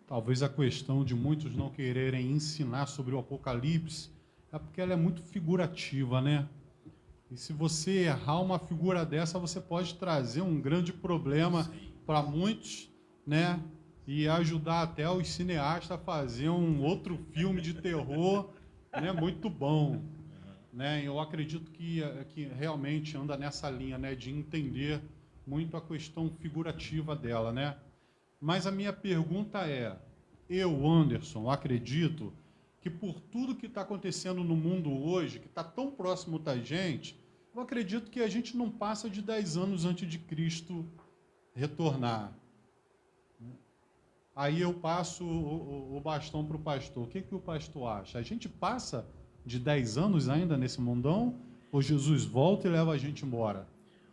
Talvez a questão de muitos não quererem ensinar sobre o Apocalipse é porque ela é muito figurativa, né? E se você errar uma figura dessa, você pode trazer um grande problema para muitos, né? E ajudar até os cineastas a fazer um outro filme de terror, né? Muito bom. Né? Eu acredito que realmente anda nessa linha, né? De entender muito a questão figurativa dela, né? Mas a minha pergunta é, eu, Anderson, acredito que por tudo que está acontecendo no mundo hoje, que está tão próximo da gente, eu acredito que a gente não passa de 10 anos antes de Cristo retornar. Aí eu passo o bastão para o pastor. O que o pastor acha? A gente passa de 10 anos ainda nesse mundão? Ou Jesus volta e leva a gente embora?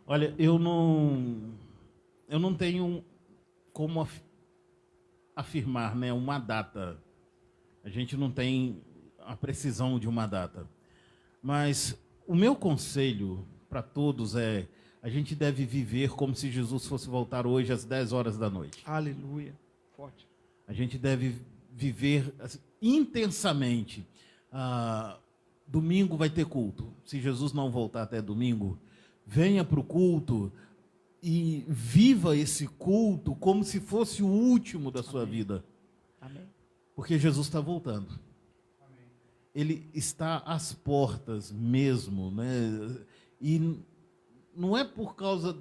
Olha, eu não tenho como afirmar, né, uma data. A gente não tem a precisão de uma data. Mas o meu conselho para todos é: a gente deve viver como se Jesus fosse voltar hoje às 10 horas da noite. Aleluia. Forte. A gente deve viver assim, intensamente. Domingo vai ter culto. Se Jesus não voltar até domingo, venha para o culto e viva esse culto como se fosse o último da sua vida. Amém. Porque Jesus está voltando. Amém. Ele está às portas mesmo, né? E não é por causa...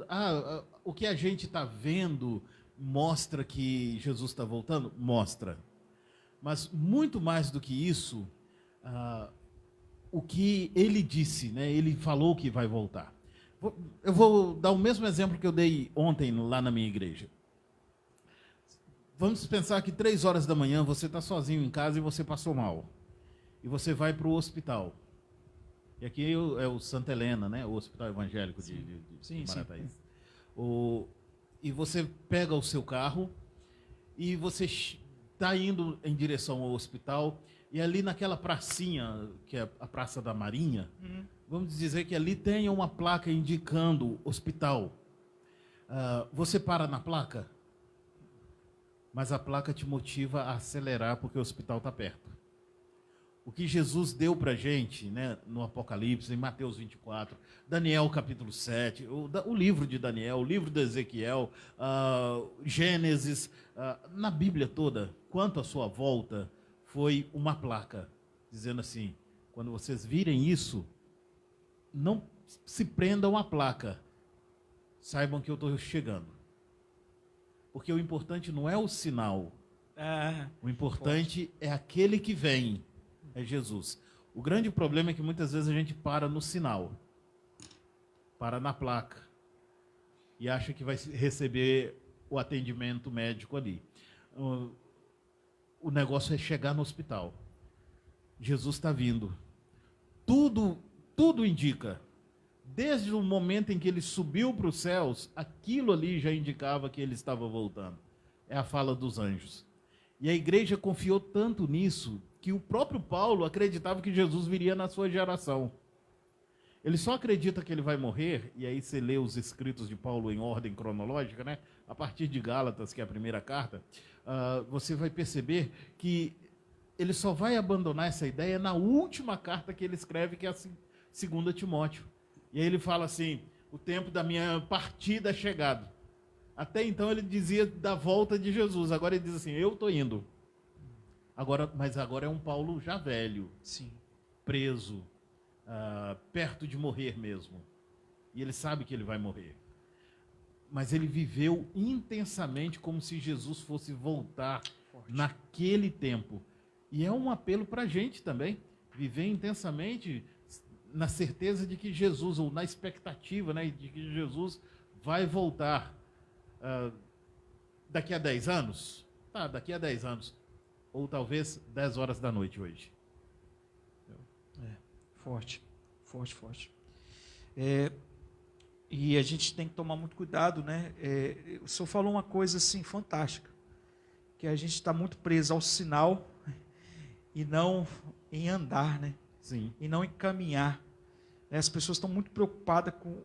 o que a gente está vendo mostra que Jesus está voltando? Mostra. Mas muito mais do que isso, o que ele disse, né? Ele falou que vai voltar. Eu vou dar o mesmo exemplo que eu dei ontem lá na minha igreja. Vamos pensar que 3 horas da manhã você está sozinho em casa e você passou mal. E você vai para o hospital. E aqui é o Santa Helena, né? O Hospital Evangélico de Marataízes. E você pega o seu carro e você está indo em direção ao hospital, e ali naquela pracinha, que é a Praça da Marinha, vamos dizer que ali tem uma placa indicando hospital. Você para na placa, mas a placa te motiva a acelerar porque o hospital está perto. o que Jesus deu para a gente, né, no Apocalipse, em Mateus 24, Daniel capítulo 7, o livro de Daniel, o livro de Ezequiel, Gênesis, na Bíblia toda, quanto à sua volta, foi uma placa, dizendo assim, quando vocês virem isso, não se prendam à placa, saibam que eu estou chegando. Porque o importante não é o sinal, o importante é aquele que vem, é Jesus. O grande problema é que muitas vezes a gente para no sinal, para na placa, e acha que vai receber o atendimento médico ali. O negócio é chegar no hospital. Jesus está vindo. Tudo indica. Desde o momento em que ele subiu para os céus, aquilo ali já indicava que ele estava voltando. É a fala dos anjos. E a igreja confiou tanto nisso que o próprio Paulo acreditava que Jesus viria na sua geração. Ele só acredita que ele vai morrer, e aí você lê os escritos de Paulo em ordem cronológica, né? A partir de Gálatas, que é a primeira carta, você vai perceber que ele só vai abandonar essa ideia na última carta que ele escreve, que é a 2 Timóteo. E aí ele fala assim, o tempo da minha partida é chegado. Até então ele dizia da volta de Jesus, agora ele diz assim, eu estou indo. Mas agora é um Paulo já velho, Sim. preso, perto de morrer mesmo. E ele sabe que ele vai morrer. Mas ele viveu intensamente como se Jesus fosse voltar naquele tempo. E é um apelo para a gente também, viver intensamente na certeza de que Jesus, ou na expectativa, né, de que Jesus vai voltar daqui a 10 anos. Tá, daqui a 10 anos. Ou talvez 10 horas da noite hoje. Forte. E a gente tem que tomar muito cuidado, né? O senhor falou uma coisa assim fantástica, que a gente está muito preso ao sinal e não em andar, né? Sim. E não em caminhar. As pessoas estão muito preocupadas com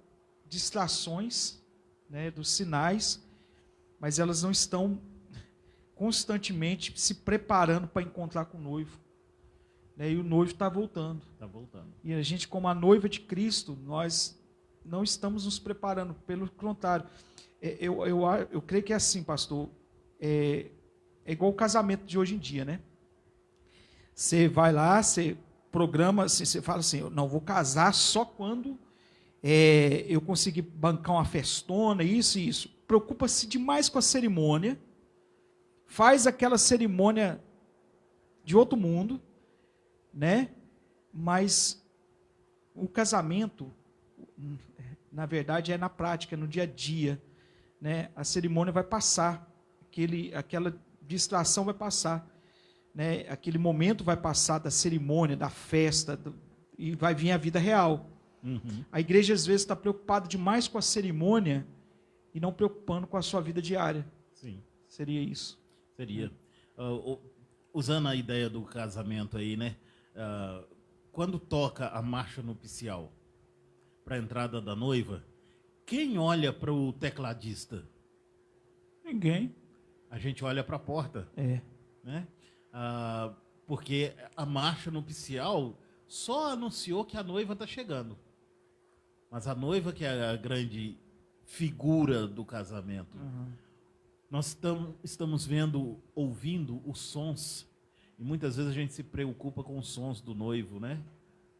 distrações, né, dos sinais, mas elas não estão constantemente se preparando para encontrar com o noivo. E o noivo está voltando. Está voltando. E a gente, como a noiva de Cristo, nós não estamos nos preparando, pelo contrário. Eu creio que é assim, pastor, é igual o casamento de hoje em dia, né? Você vai lá, você programa, você fala assim, eu não vou casar só quando eu conseguir bancar uma festona, isso e isso. Preocupa-se demais com a cerimônia, faz aquela cerimônia de outro mundo, né? Mas o casamento, na verdade, é na prática, é no dia a dia, né? A cerimônia vai passar, aquela distração vai passar, né? Aquele momento vai passar da cerimônia, da festa, e vai vir a vida real. Uhum. A igreja às vezes está preocupada demais com a cerimônia e não preocupando com a sua vida diária. Sim. Seria isso. Seria. Usando a ideia do casamento aí, né? Quando toca a marcha nupcial para a entrada da noiva, quem olha para o tecladista? Ninguém. A gente olha para a porta. Né? Porque a marcha nupcial só anunciou que a noiva está chegando. Mas a noiva, que é a grande figura do casamento, nós estamos vendo, ouvindo os sons, e muitas vezes a gente se preocupa com os sons do noivo, né?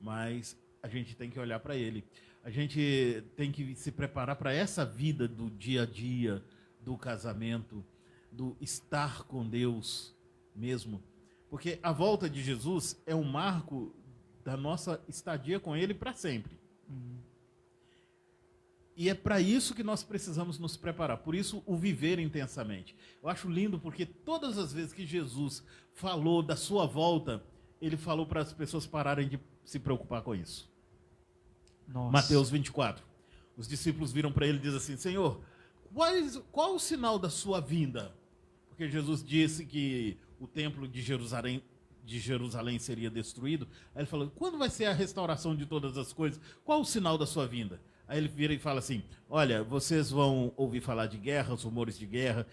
Mas a gente tem que olhar para ele. A gente tem que se preparar para essa vida do dia a dia, do casamento, do estar com Deus mesmo. Porque a volta de Jesus é um marco da nossa estadia com Ele para sempre. E é para isso que nós precisamos nos preparar. Por isso, o viver intensamente. Eu acho lindo porque todas as vezes que Jesus falou da sua volta, ele falou para as pessoas pararem de se preocupar com isso. Nossa. Mateus 24. Os discípulos viram para ele e dizem assim, Senhor, qual o sinal da sua vinda? Porque Jesus disse que o templo de Jerusalém seria destruído. Aí ele falou, quando vai ser a restauração de todas as coisas? Qual o sinal da sua vinda? Aí ele vira e fala assim, olha, vocês vão ouvir falar de guerras, rumores de guerra,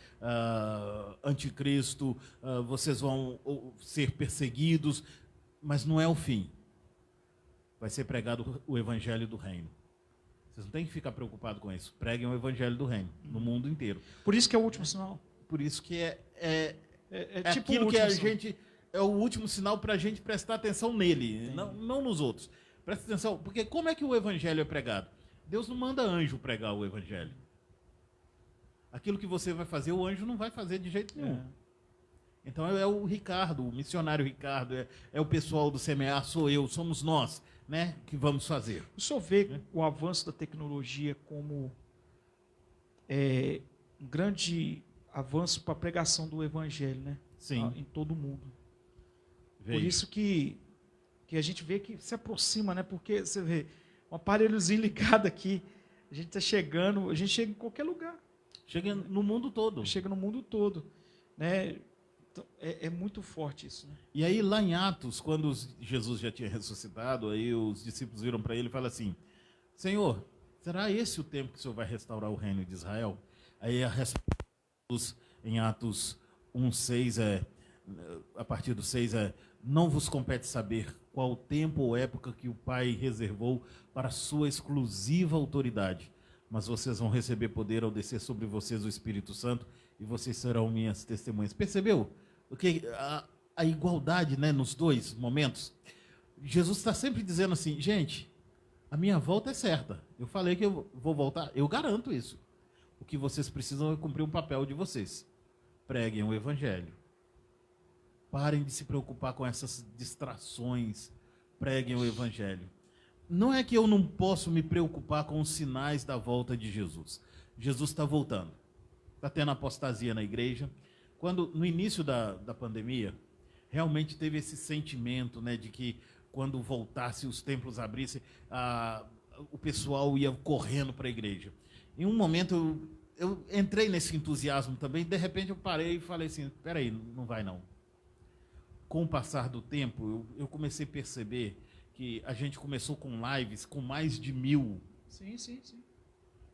anticristo, vocês vão ser perseguidos, Mas não é o fim. Vai ser pregado o evangelho do reino. Vocês não têm que ficar preocupados com isso. Preguem o evangelho do reino, no mundo inteiro. Por isso que é o último sinal. Por isso que É tipo aquilo o que último a sinal. gente... É o último sinal para a gente prestar atenção nele, não nos outros. Presta atenção, porque como é que o evangelho é pregado? Deus não manda anjo pregar o evangelho. Aquilo que você vai fazer, o anjo não vai fazer de jeito nenhum. Então é o Ricardo, o missionário Ricardo, é o pessoal do CMA, sou eu, somos nós, né, que vamos fazer. O senhor vê o avanço da tecnologia como um grande avanço para a pregação do evangelho, né? Sim. Em todo o mundo. Vejo. Por isso que a gente vê que se aproxima, né? Porque você vê um aparelhozinho ligado aqui, a gente está chegando, a gente chega em qualquer lugar, Chega no mundo todo. chega no mundo todo, né? Então, é muito forte isso, né? E aí lá em Atos, quando Jesus já tinha ressuscitado, aí os discípulos viram para ele e falaram assim: Senhor, será esse o tempo que o Senhor vai restaurar o reino de Israel? Aí a resposta em Atos 1:6 a partir do 6 não vos compete saber qual o tempo ou época que o Pai reservou para sua exclusiva autoridade, mas vocês vão receber poder ao descer sobre vocês o Espírito Santo e vocês serão minhas testemunhas. Percebeu? Porque a igualdade, né, nos dois momentos, Jesus está sempre dizendo assim: gente, a minha volta é certa. Eu falei que eu vou voltar, eu garanto isso. O que vocês precisam é cumprir um papel de vocês. Preguem o evangelho. Parem de se preocupar com essas distrações. Preguem o evangelho. Não é que eu não posso me preocupar com os sinais da volta de Jesus. Jesus está voltando. Está tendo apostasia na igreja. Quando, no início da pandemia, realmente teve esse sentimento, né, de que quando voltasse, os templos abrissem, o pessoal ia correndo para a igreja. Em um momento, eu entrei nesse entusiasmo também, de repente eu parei e falei assim: peraí, não vai não. Com o passar do tempo, eu comecei a perceber que a gente começou com lives com mais de 1000. Sim.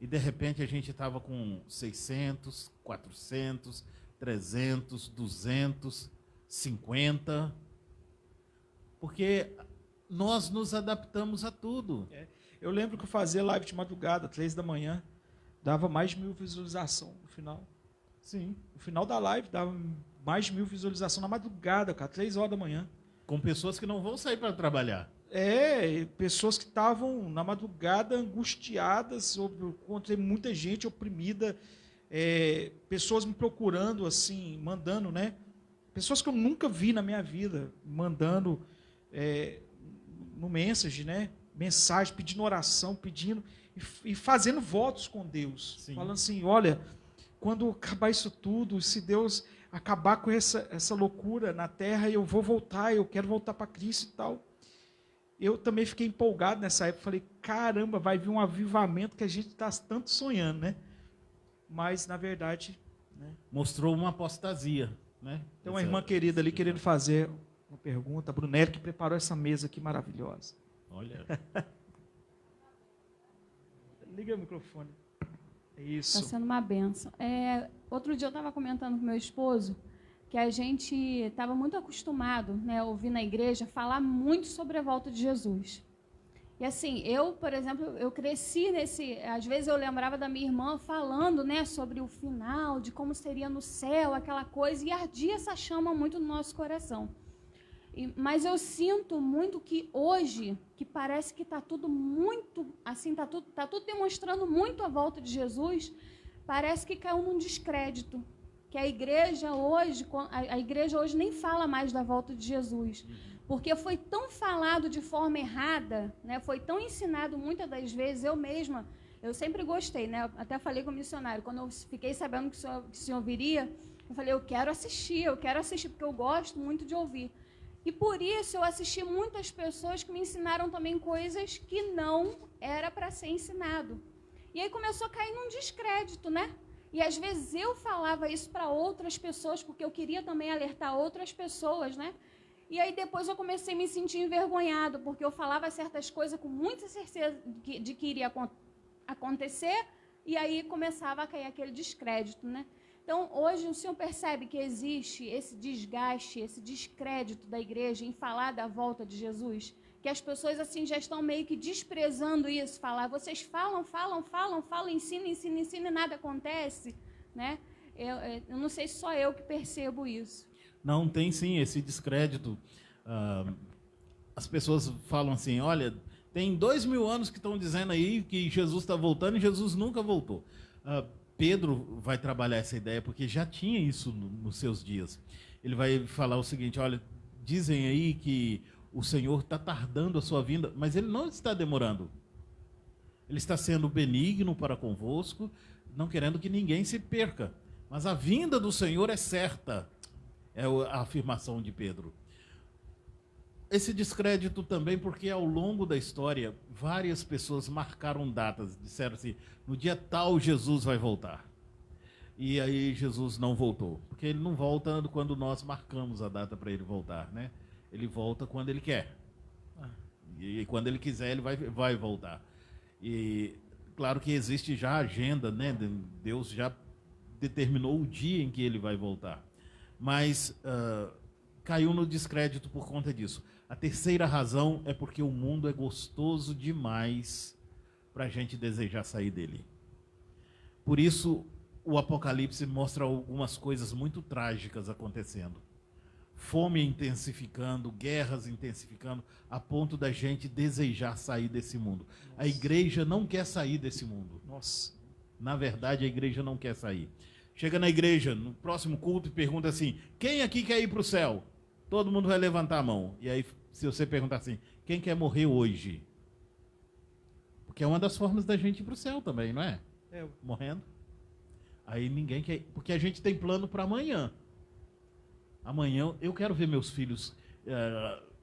E de repente a gente estava com 600, 400, 300, 200, 50. Porque nós nos adaptamos a tudo. Eu lembro que eu fazia live de madrugada, 3 da manhã, dava mais de 1000 visualizações no final. Sim. No final da live dava mais de 1000 visualizações na madrugada, cara, 3 horas da manhã. Com pessoas que não vão sair para trabalhar. Pessoas que estavam na madrugada angustiadas, encontrei muita gente oprimida, pessoas me procurando, assim, mandando, né? Pessoas que eu nunca vi na minha vida, mandando no message, né? Mensagem, pedindo oração, pedindo e fazendo votos com Deus. Sim. Falando assim: olha, quando acabar isso tudo, se Deus acabar com essa loucura na terra, eu vou voltar, eu quero voltar para Cristo e tal. Eu também fiquei empolgado nessa época, falei: caramba, vai vir um avivamento que a gente está tanto sonhando, né? Mas, na verdade, né? Mostrou uma apostasia, né? Tem uma irmã querida ali querendo fazer uma pergunta, a Brunelli, que preparou essa mesa aqui maravilhosa. Olha. Liga o microfone. Isso. Está sendo uma benção. Outro dia eu estava comentando com meu esposo que a gente estava muito acostumado, né, a ouvir na igreja falar muito sobre a volta de Jesus. E assim, eu, por exemplo, eu cresci nesse... Às vezes eu lembrava da minha irmã falando, né, sobre o final, de como seria no céu, aquela coisa, e ardia essa chama muito no nosso coração. Mas eu sinto muito que hoje, que parece que está tudo muito, assim, está tudo demonstrando muito a volta de Jesus, parece que caiu num descrédito. Que a igreja hoje nem fala mais da volta de Jesus. Porque foi tão falado de forma errada, né? Foi tão ensinado muitas das vezes, eu mesma, eu sempre gostei, né? Até falei com o missionário, quando eu fiquei sabendo que o senhor viria, eu falei: eu quero assistir, porque eu gosto muito de ouvir. E por isso eu assisti muitas pessoas que me ensinaram também coisas que não era para ser ensinado. E aí começou a cair num descrédito, né? E às vezes eu falava isso para outras pessoas, porque eu queria também alertar outras pessoas, né? E aí depois eu comecei a me sentir envergonhado, porque eu falava certas coisas com muita certeza de que iria acontecer, e aí começava a cair aquele descrédito, né? Então, hoje o senhor percebe que existe esse desgaste, esse descrédito da igreja em falar da volta de Jesus? Que as pessoas assim já estão meio que desprezando isso, falar, vocês falam, ensinam e nada acontece, né? Eu não sei se só eu que percebo isso. Não, tem sim esse descrédito. As pessoas falam assim, olha, tem 2000 anos que estão dizendo aí que Jesus está voltando e Jesus nunca voltou. Pedro vai trabalhar essa ideia porque já tinha isso nos seus dias. Ele vai falar o seguinte, olha, dizem aí que o Senhor está tardando a sua vinda, mas Ele não está demorando. Ele está sendo benigno para convosco, não querendo que ninguém se perca. Mas a vinda do Senhor é certa, é a afirmação de Pedro. Esse descrédito também porque ao longo da história, várias pessoas marcaram datas, disseram assim, no dia tal Jesus vai voltar. E aí Jesus não voltou, porque ele não volta quando nós marcamos a data para ele voltar, né? Ele volta quando ele quer. E quando ele quiser, ele vai voltar. E claro que existe já a agenda, né? Deus já determinou o dia em que ele vai voltar. Mas caiu no descrédito por conta disso. A terceira razão é porque o mundo é gostoso demais para a gente desejar sair dele. Por isso, o Apocalipse mostra algumas coisas muito trágicas acontecendo. Fome intensificando, guerras intensificando, a ponto da gente desejar sair desse mundo. Nossa. A igreja não quer sair desse mundo. Nossa. Na verdade, a igreja não quer sair. Chega na igreja, no próximo culto, e pergunta assim, quem aqui quer ir para o céu? Todo mundo vai levantar a mão. E aí, se você perguntar assim, quem quer morrer hoje? Porque é uma das formas da gente ir para o céu também, não é? Morrendo. Aí ninguém quer, porque a gente tem plano para amanhã. Amanhã eu quero ver meus filhos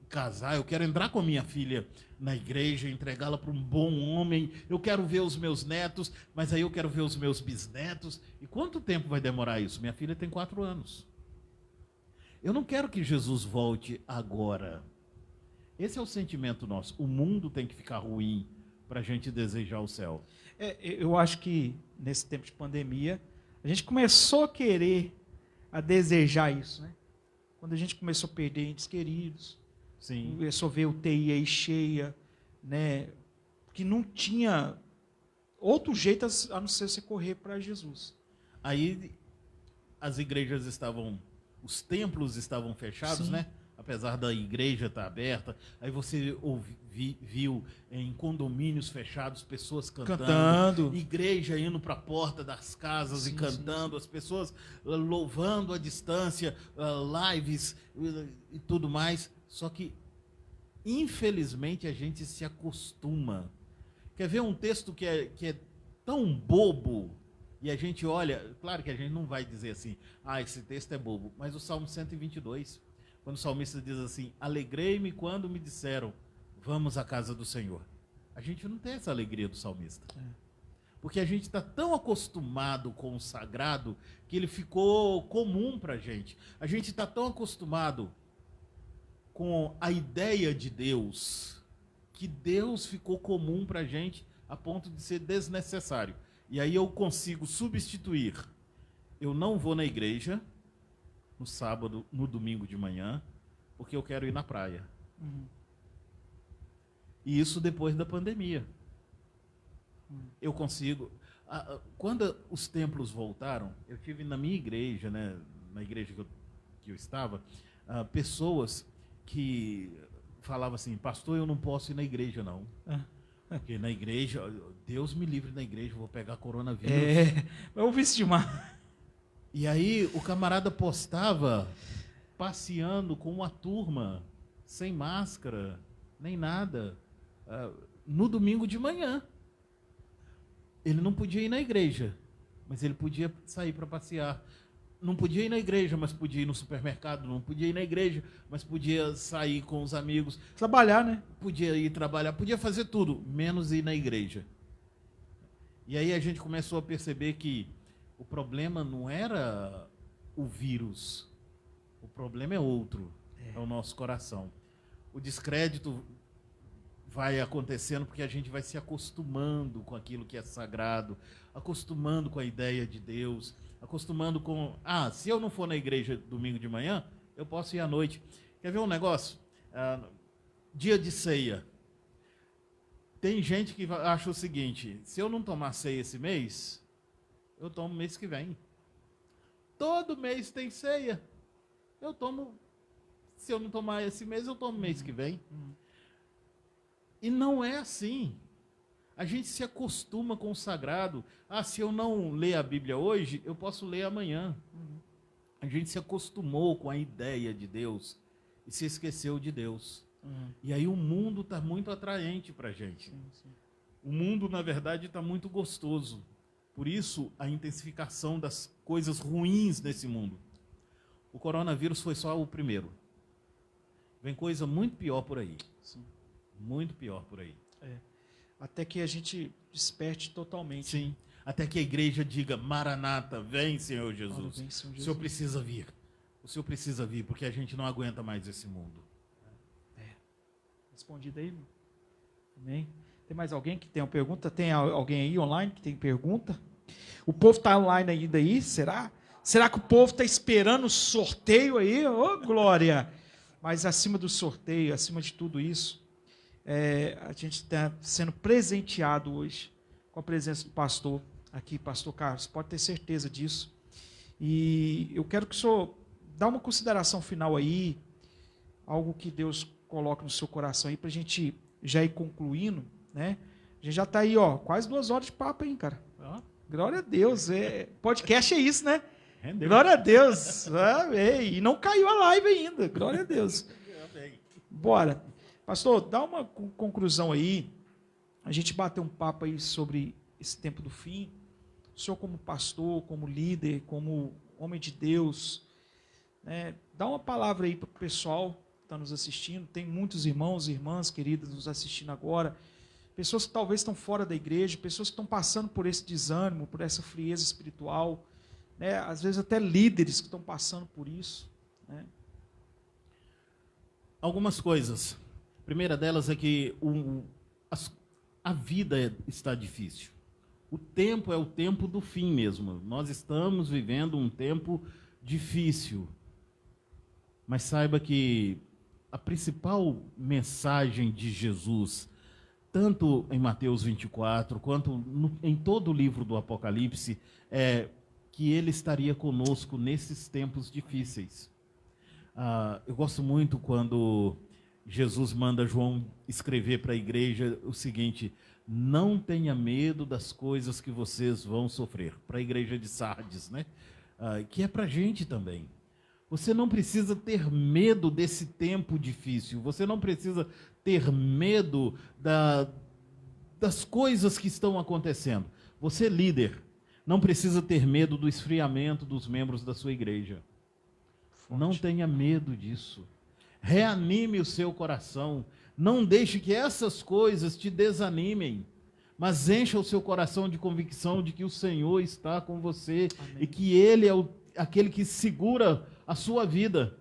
casar, eu quero entrar com a minha filha na igreja, entregá-la para um bom homem, eu quero ver os meus netos, mas aí eu quero ver os meus bisnetos. E quanto tempo vai demorar isso? Minha filha tem 4 anos. Eu não quero que Jesus volte agora. Esse é o sentimento nosso. O mundo tem que ficar ruim para a gente desejar o céu. Eu acho que nesse tempo de pandemia, a gente começou a desejar isso, né? Quando a gente começou a perder entes queridos, Sim. começou a ver UTI aí cheia, né? Que não tinha outro jeito a não ser você correr para Jesus. Aí as igrejas os templos estavam fechados, Sim. né? Apesar da igreja estar aberta, aí você viu em condomínios fechados pessoas cantando. Igreja indo para a porta das casas e cantando, as pessoas louvando à distância, lives e tudo mais. Só que, infelizmente, a gente se acostuma. Quer ver um texto que é tão bobo, e a gente olha, claro que a gente não vai dizer assim, esse texto é bobo, mas o Salmo 122... Quando o salmista diz assim, alegrei-me quando me disseram, vamos à casa do Senhor. A gente não tem essa alegria do salmista. Porque a gente está tão acostumado com o sagrado que ele ficou comum para a gente. A gente está tão acostumado com a ideia de Deus, que Deus ficou comum para a gente a ponto de ser desnecessário. E aí eu consigo substituir. Eu não vou na igreja no sábado, no domingo de manhã, porque eu quero ir na praia. E isso depois da pandemia. Eu consigo... Quando os templos voltaram, eu tive na minha igreja, né, na igreja que eu estava, pessoas que falavam assim, pastor, eu não posso ir na igreja, não. Porque na igreja, Deus me livre na igreja, eu vou pegar coronavírus. Eu ouvi isso demais. E aí o camarada postava passeando com uma turma, sem máscara, nem nada, no domingo de manhã. Ele não podia ir na igreja, mas ele podia sair para passear. Não podia ir na igreja, mas podia ir no supermercado. Não podia ir na igreja, mas podia sair com os amigos. Trabalhar, né? Podia ir trabalhar, podia fazer tudo, menos ir na igreja. E aí a gente começou a perceber que o problema não era o vírus, o problema é outro, é o nosso coração. O descrédito vai acontecendo porque a gente vai se acostumando com aquilo que é sagrado, acostumando com a ideia de Deus, acostumando com... se eu não for na igreja domingo de manhã, eu posso ir à noite. Quer ver um negócio? Dia de ceia. Tem gente que acha o seguinte: se eu não tomar ceia esse mês, eu tomo mês que vem. Todo mês tem ceia. Eu tomo... Se eu não tomar esse mês, eu tomo mês que vem. E não é assim. A gente se acostuma com o sagrado. Se eu não ler a Bíblia hoje, eu posso ler amanhã. A gente se acostumou com a ideia de Deus e se esqueceu de Deus. E aí o mundo está muito atraente para a gente. O mundo, na verdade, está muito gostoso. Por isso, a intensificação das coisas ruins nesse mundo. O coronavírus foi só o primeiro. Vem coisa muito pior por aí. Sim. Muito pior por aí. Até que a gente desperte totalmente. Sim. Até que a igreja diga: Maranata, vem, Senhor Jesus. Vem, Senhor Jesus. O Senhor precisa vir. O Senhor precisa vir, porque a gente não aguenta mais esse mundo. Respondido aí, irmão? Amém. Tem mais alguém que tem uma pergunta? Tem alguém aí online que tem pergunta? O povo está online ainda aí? Será? Será que o povo está esperando o sorteio aí? Ô, glória! Mas acima do sorteio, acima de tudo isso, a gente está sendo presenteado hoje com a presença do pastor aqui, pastor Carlos. Pode ter certeza disso. E eu quero que o senhor dê uma consideração final aí, algo que Deus coloca no seu coração aí, para a gente já ir concluindo, né? A gente já está aí, quase 2 horas de papo, hein, cara? Glória a Deus. Podcast é isso, né? Rendeu. Glória a Deus. E não caiu a live ainda. Glória a Deus. Bora. Pastor, dá uma conclusão aí. A gente bateu um papo aí sobre esse tempo do fim. O senhor como pastor, como líder, como homem de Deus, né? Dá uma palavra aí para o pessoal que está nos assistindo. Tem muitos irmãos e irmãs queridas nos assistindo agora. Pessoas que talvez estão fora da igreja, pessoas que estão passando por esse desânimo, por essa frieza espiritual, né? Às vezes até líderes que estão passando por isso, né? Algumas coisas. A primeira delas é que a vida está difícil. O tempo é o tempo do fim mesmo. Nós estamos vivendo um tempo difícil. Mas saiba que a principal mensagem de Jesus, tanto em Mateus 24, quanto em todo o livro do Apocalipse, é que ele estaria conosco nesses tempos difíceis. Eu gosto muito quando Jesus manda João escrever para a igreja o seguinte: não tenha medo das coisas que vocês vão sofrer. Para a igreja de Sardes, né? Que é para a gente também. Você não precisa ter medo desse tempo difícil. Você não precisa ter medo das coisas que estão acontecendo. Você, líder, não precisa ter medo do esfriamento dos membros da sua igreja. Forte. Não tenha medo disso. Reanime o seu coração. Não deixe que essas coisas te desanimem, mas encha o seu coração de convicção de que o Senhor está com você. Amém. E que Ele é aquele que segura a sua vida.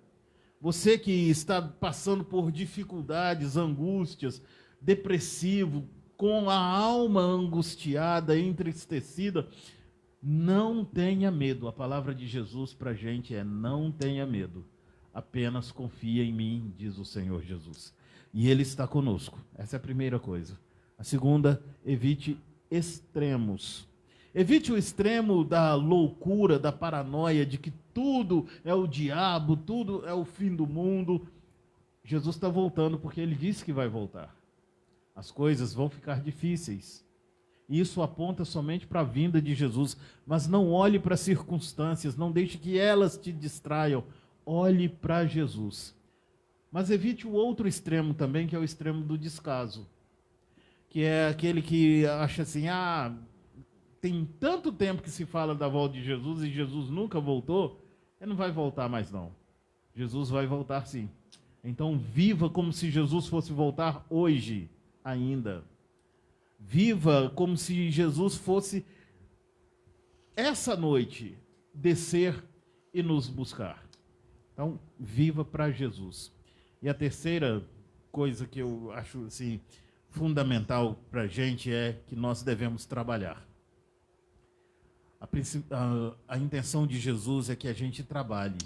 Você que está passando por dificuldades, angústias, depressivo, com a alma angustiada, entristecida, não tenha medo. A palavra de Jesus para a gente é: não tenha medo. Apenas confia em mim, diz o Senhor Jesus. E Ele está conosco. Essa é a primeira coisa. A segunda, evite extremos. Evite o extremo da loucura, da paranoia, de que tudo é o diabo, tudo é o fim do mundo. Jesus está voltando porque Ele disse que vai voltar. As coisas vão ficar difíceis. Isso aponta somente para a vinda de Jesus. Mas não olhe para as circunstâncias, não deixe que elas te distraiam. Olhe para Jesus. Mas evite o outro extremo também, que é o extremo do descaso. Que é aquele que acha assim: tem tanto tempo que se fala da volta de Jesus e Jesus nunca voltou, ele não vai voltar mais não. Jesus vai voltar sim. Então viva como se Jesus fosse voltar hoje ainda. Viva como se Jesus fosse essa noite descer e nos buscar. Então viva para Jesus. E a terceira coisa que eu acho assim fundamental para a gente é que nós devemos trabalhar. A intenção de Jesus é que a gente trabalhe.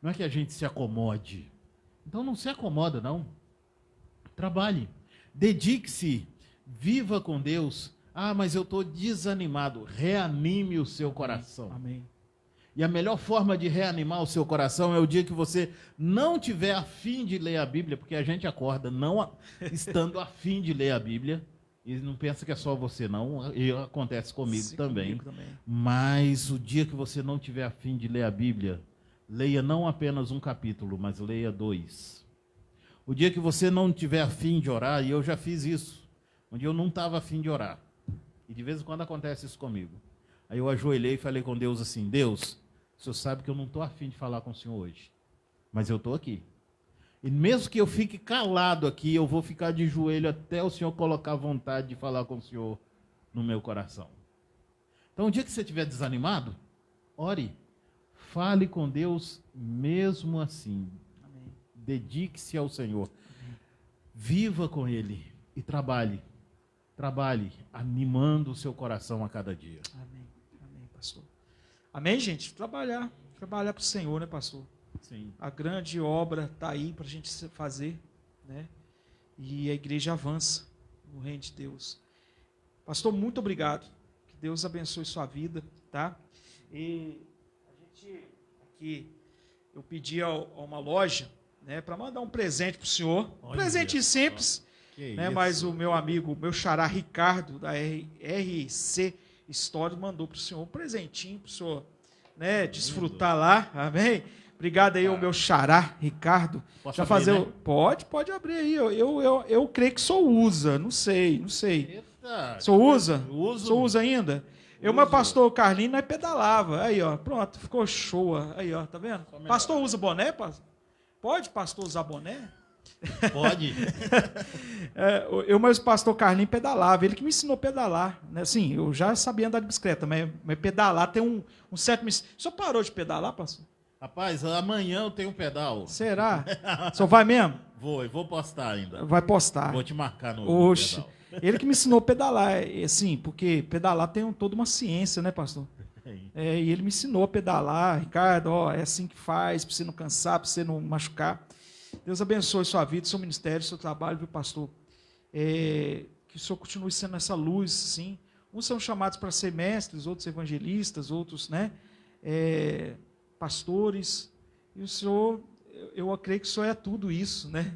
Não é que a gente se acomode. Então não se acomoda, não. Trabalhe. Dedique-se. Viva com Deus. Ah, mas eu estou desanimado. Reanime o seu coração. Amém. E a melhor forma de reanimar o seu coração é o dia que você não tiver a fim de ler a Bíblia, porque a gente acorda não estando a fim de ler a Bíblia. E não pensa que é só você, não. E acontece comigo também. Mas o dia que você não tiver a fim de ler a Bíblia, leia não apenas um capítulo, mas leia 2. O dia que você não tiver a fim de orar, e eu já fiz isso, um dia eu não estava a fim de orar. E de vez em quando acontece isso comigo. Aí eu ajoelhei e falei com Deus assim: Deus, o Senhor sabe que eu não estou a fim de falar com o Senhor hoje, mas eu estou aqui. E mesmo que eu fique calado aqui, eu vou ficar de joelho até o Senhor colocar vontade de falar com o Senhor no meu coração. Então, o dia que você estiver desanimado, ore. Fale com Deus mesmo assim. Amém. Dedique-se ao Senhor. Amém. Viva com Ele e trabalhe. Trabalhe, animando o seu coração a cada dia. Amém. Amém, pastor. Amém, gente? Trabalhar. Trabalhar para o Senhor, né, pastor? Sim. A grande obra está aí para a gente fazer, né? E a igreja avança no reino de Deus. Pastor, muito obrigado. Que Deus abençoe sua vida, tá? E a gente aqui, eu pedi a uma loja, né, para mandar um presente para o senhor. Um presente simples, né? Mas o meu amigo, meu xará Ricardo, da RC Stories, mandou para o senhor um presentinho para o senhor, né, desfrutar lá. Amém? Obrigado aí, o meu xará, Ricardo. Posso já abrir, fazer né? Pode abrir aí. Eu creio que só usa, não sei. Eita, Só usa? Uso. Só usa ainda? Eu, meu pastor Carlinhos, nós pedalava. Aí, ó, pronto, ficou show. Aí, ó, tá vendo? Pastor usa boné, pastor? Pode pastor usar boné? Pode. Eu, mas o pastor Carlinhos pedalava, ele que me ensinou a pedalar. Né? Assim, eu já sabia andar de bicicleta, mas pedalar tem um certo... O senhor parou de pedalar, pastor? Rapaz, amanhã eu tenho um pedal. Será? O senhor vai mesmo? Vou postar ainda. Vai postar. Vou te marcar no Oxe, pedal. ele que me ensinou a pedalar, assim, porque pedalar tem toda uma ciência, né, pastor? E ele me ensinou a pedalar. Ricardo, ó, é assim que faz, para você não cansar, para você não machucar. Deus abençoe sua vida, seu ministério, seu trabalho, viu, pastor? Que o senhor continue sendo essa luz, sim. Uns são chamados para ser mestres, outros evangelistas, outros, né, pastores. E o senhor, eu creio que o senhor é tudo isso, né?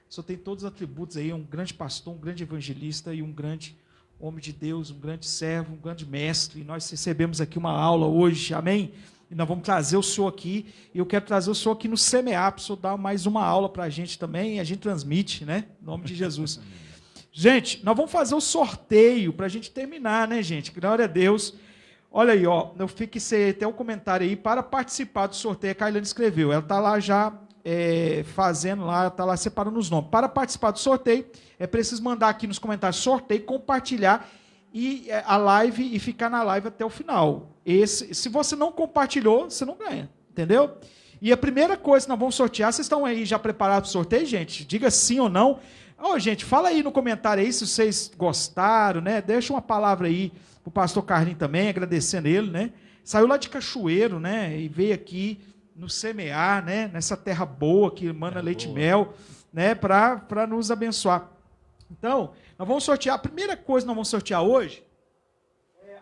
O senhor tem todos os atributos aí, um grande pastor, um grande evangelista e um grande homem de Deus, um grande servo, um grande mestre. E nós recebemos aqui uma aula hoje, amém? E nós vamos trazer o senhor aqui, e eu quero trazer o senhor aqui no CMA, para o senhor dar mais uma aula para a gente também, e a gente transmite, né? Em nome de Jesus. Gente, nós vamos fazer o sorteio para a gente terminar, né, gente? Glória a Deus. Olha aí, ó, eu fixei até um comentário aí, para participar do sorteio, a Kailane escreveu, ela está lá já fazendo lá, está lá separando os nomes. Para participar do sorteio, é preciso mandar aqui nos comentários sorteio, compartilhar a live e ficar na live até o final. Se você não compartilhou, você não ganha, entendeu? E a primeira coisa que nós vamos sortear, vocês estão aí já preparados para o sorteio, gente? Diga sim ou não. Gente, fala aí no comentário aí se vocês gostaram, né? Deixa uma palavra aí para o pastor Carlinhos também, agradecendo ele, né? Saiu lá de Cachoeiro, né? E veio aqui no CMA, né? Nessa terra boa que emana leite e mel, né? Para nos abençoar. Então, nós vamos sortear. A primeira coisa que nós vamos sortear hoje,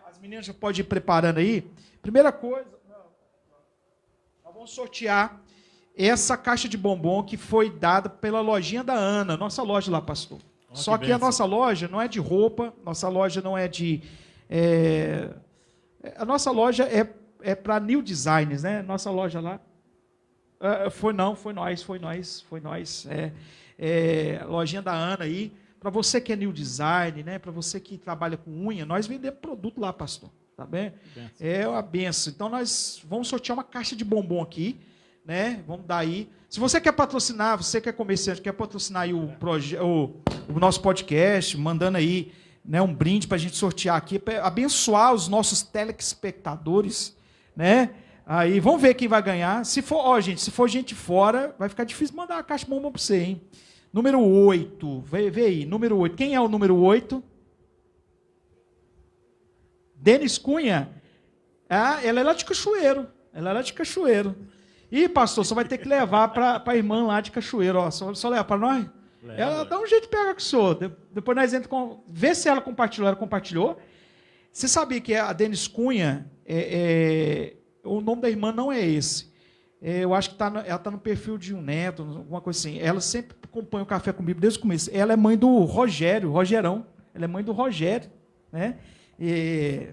as meninas já podem ir preparando aí. Primeira coisa, nós vamos sortear essa caixa de bombom que foi dada pela lojinha da Ana, nossa loja lá, pastor. Só que a nossa loja não é de roupa, nossa loja não é de... a nossa loja é para new designers, né? Nossa loja lá. Foi nós. A lojinha da Ana aí. Para você que é new design, né? Para você que trabalha com unha, nós vendemos produto lá, pastor. Tá bem? É uma benção. Então nós vamos sortear uma caixa de bombom aqui, né? Vamos dar aí. Se você quer patrocinar, você que é comerciante, quer patrocinar aí o nosso podcast, mandando aí, né, um brinde para a gente sortear aqui, para abençoar os nossos telespectadores, né? Aí vamos ver quem vai ganhar. Se for, gente, se for gente fora, vai ficar difícil mandar uma caixa de bombom para você, hein? Número 8. Vê aí, número 8. Quem é o número 8? Denis Cunha. Ah, ela é lá de Cachoeiro. Ela é lá de Cachoeiro. Ih, pastor, você vai ter que levar para a irmã lá de Cachoeiro. Ó, só levar para nós. Leva. Ela dá um jeito de pegar com o senhor. Depois nós entramos com... Vê se ela compartilhou. Ela compartilhou. Você sabia que a Denis Cunha, o nome da irmã não é esse. Eu acho que ela está no perfil de um neto, alguma coisa assim. Ela sempre acompanha o Café com Bíblia desde o começo. Ela é mãe do Rogerão. Ela é mãe do Rogério, né?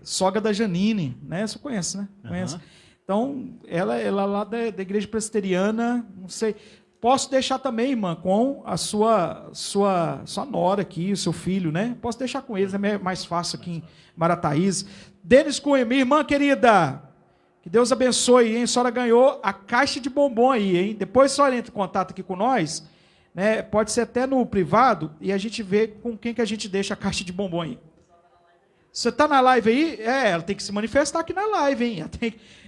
Sogra da Janine, né? Você conhece, né? Conhece. Então, ela é lá da igreja presbiteriana, não sei. Posso deixar também, irmã, com a sua nora aqui, o seu filho, né? Posso deixar com eles, é mais fácil aqui em Marataízes. Denis Cunha, minha irmã querida, que Deus abençoe, hein? A senhora ganhou a caixa de bombom aí, hein? Depois a senhora entra em contato aqui com nós, né? Pode ser até no privado, e a gente vê com quem que a gente deixa a caixa de bombom aí. Você está na live aí? Ela tem que se manifestar aqui na live, hein?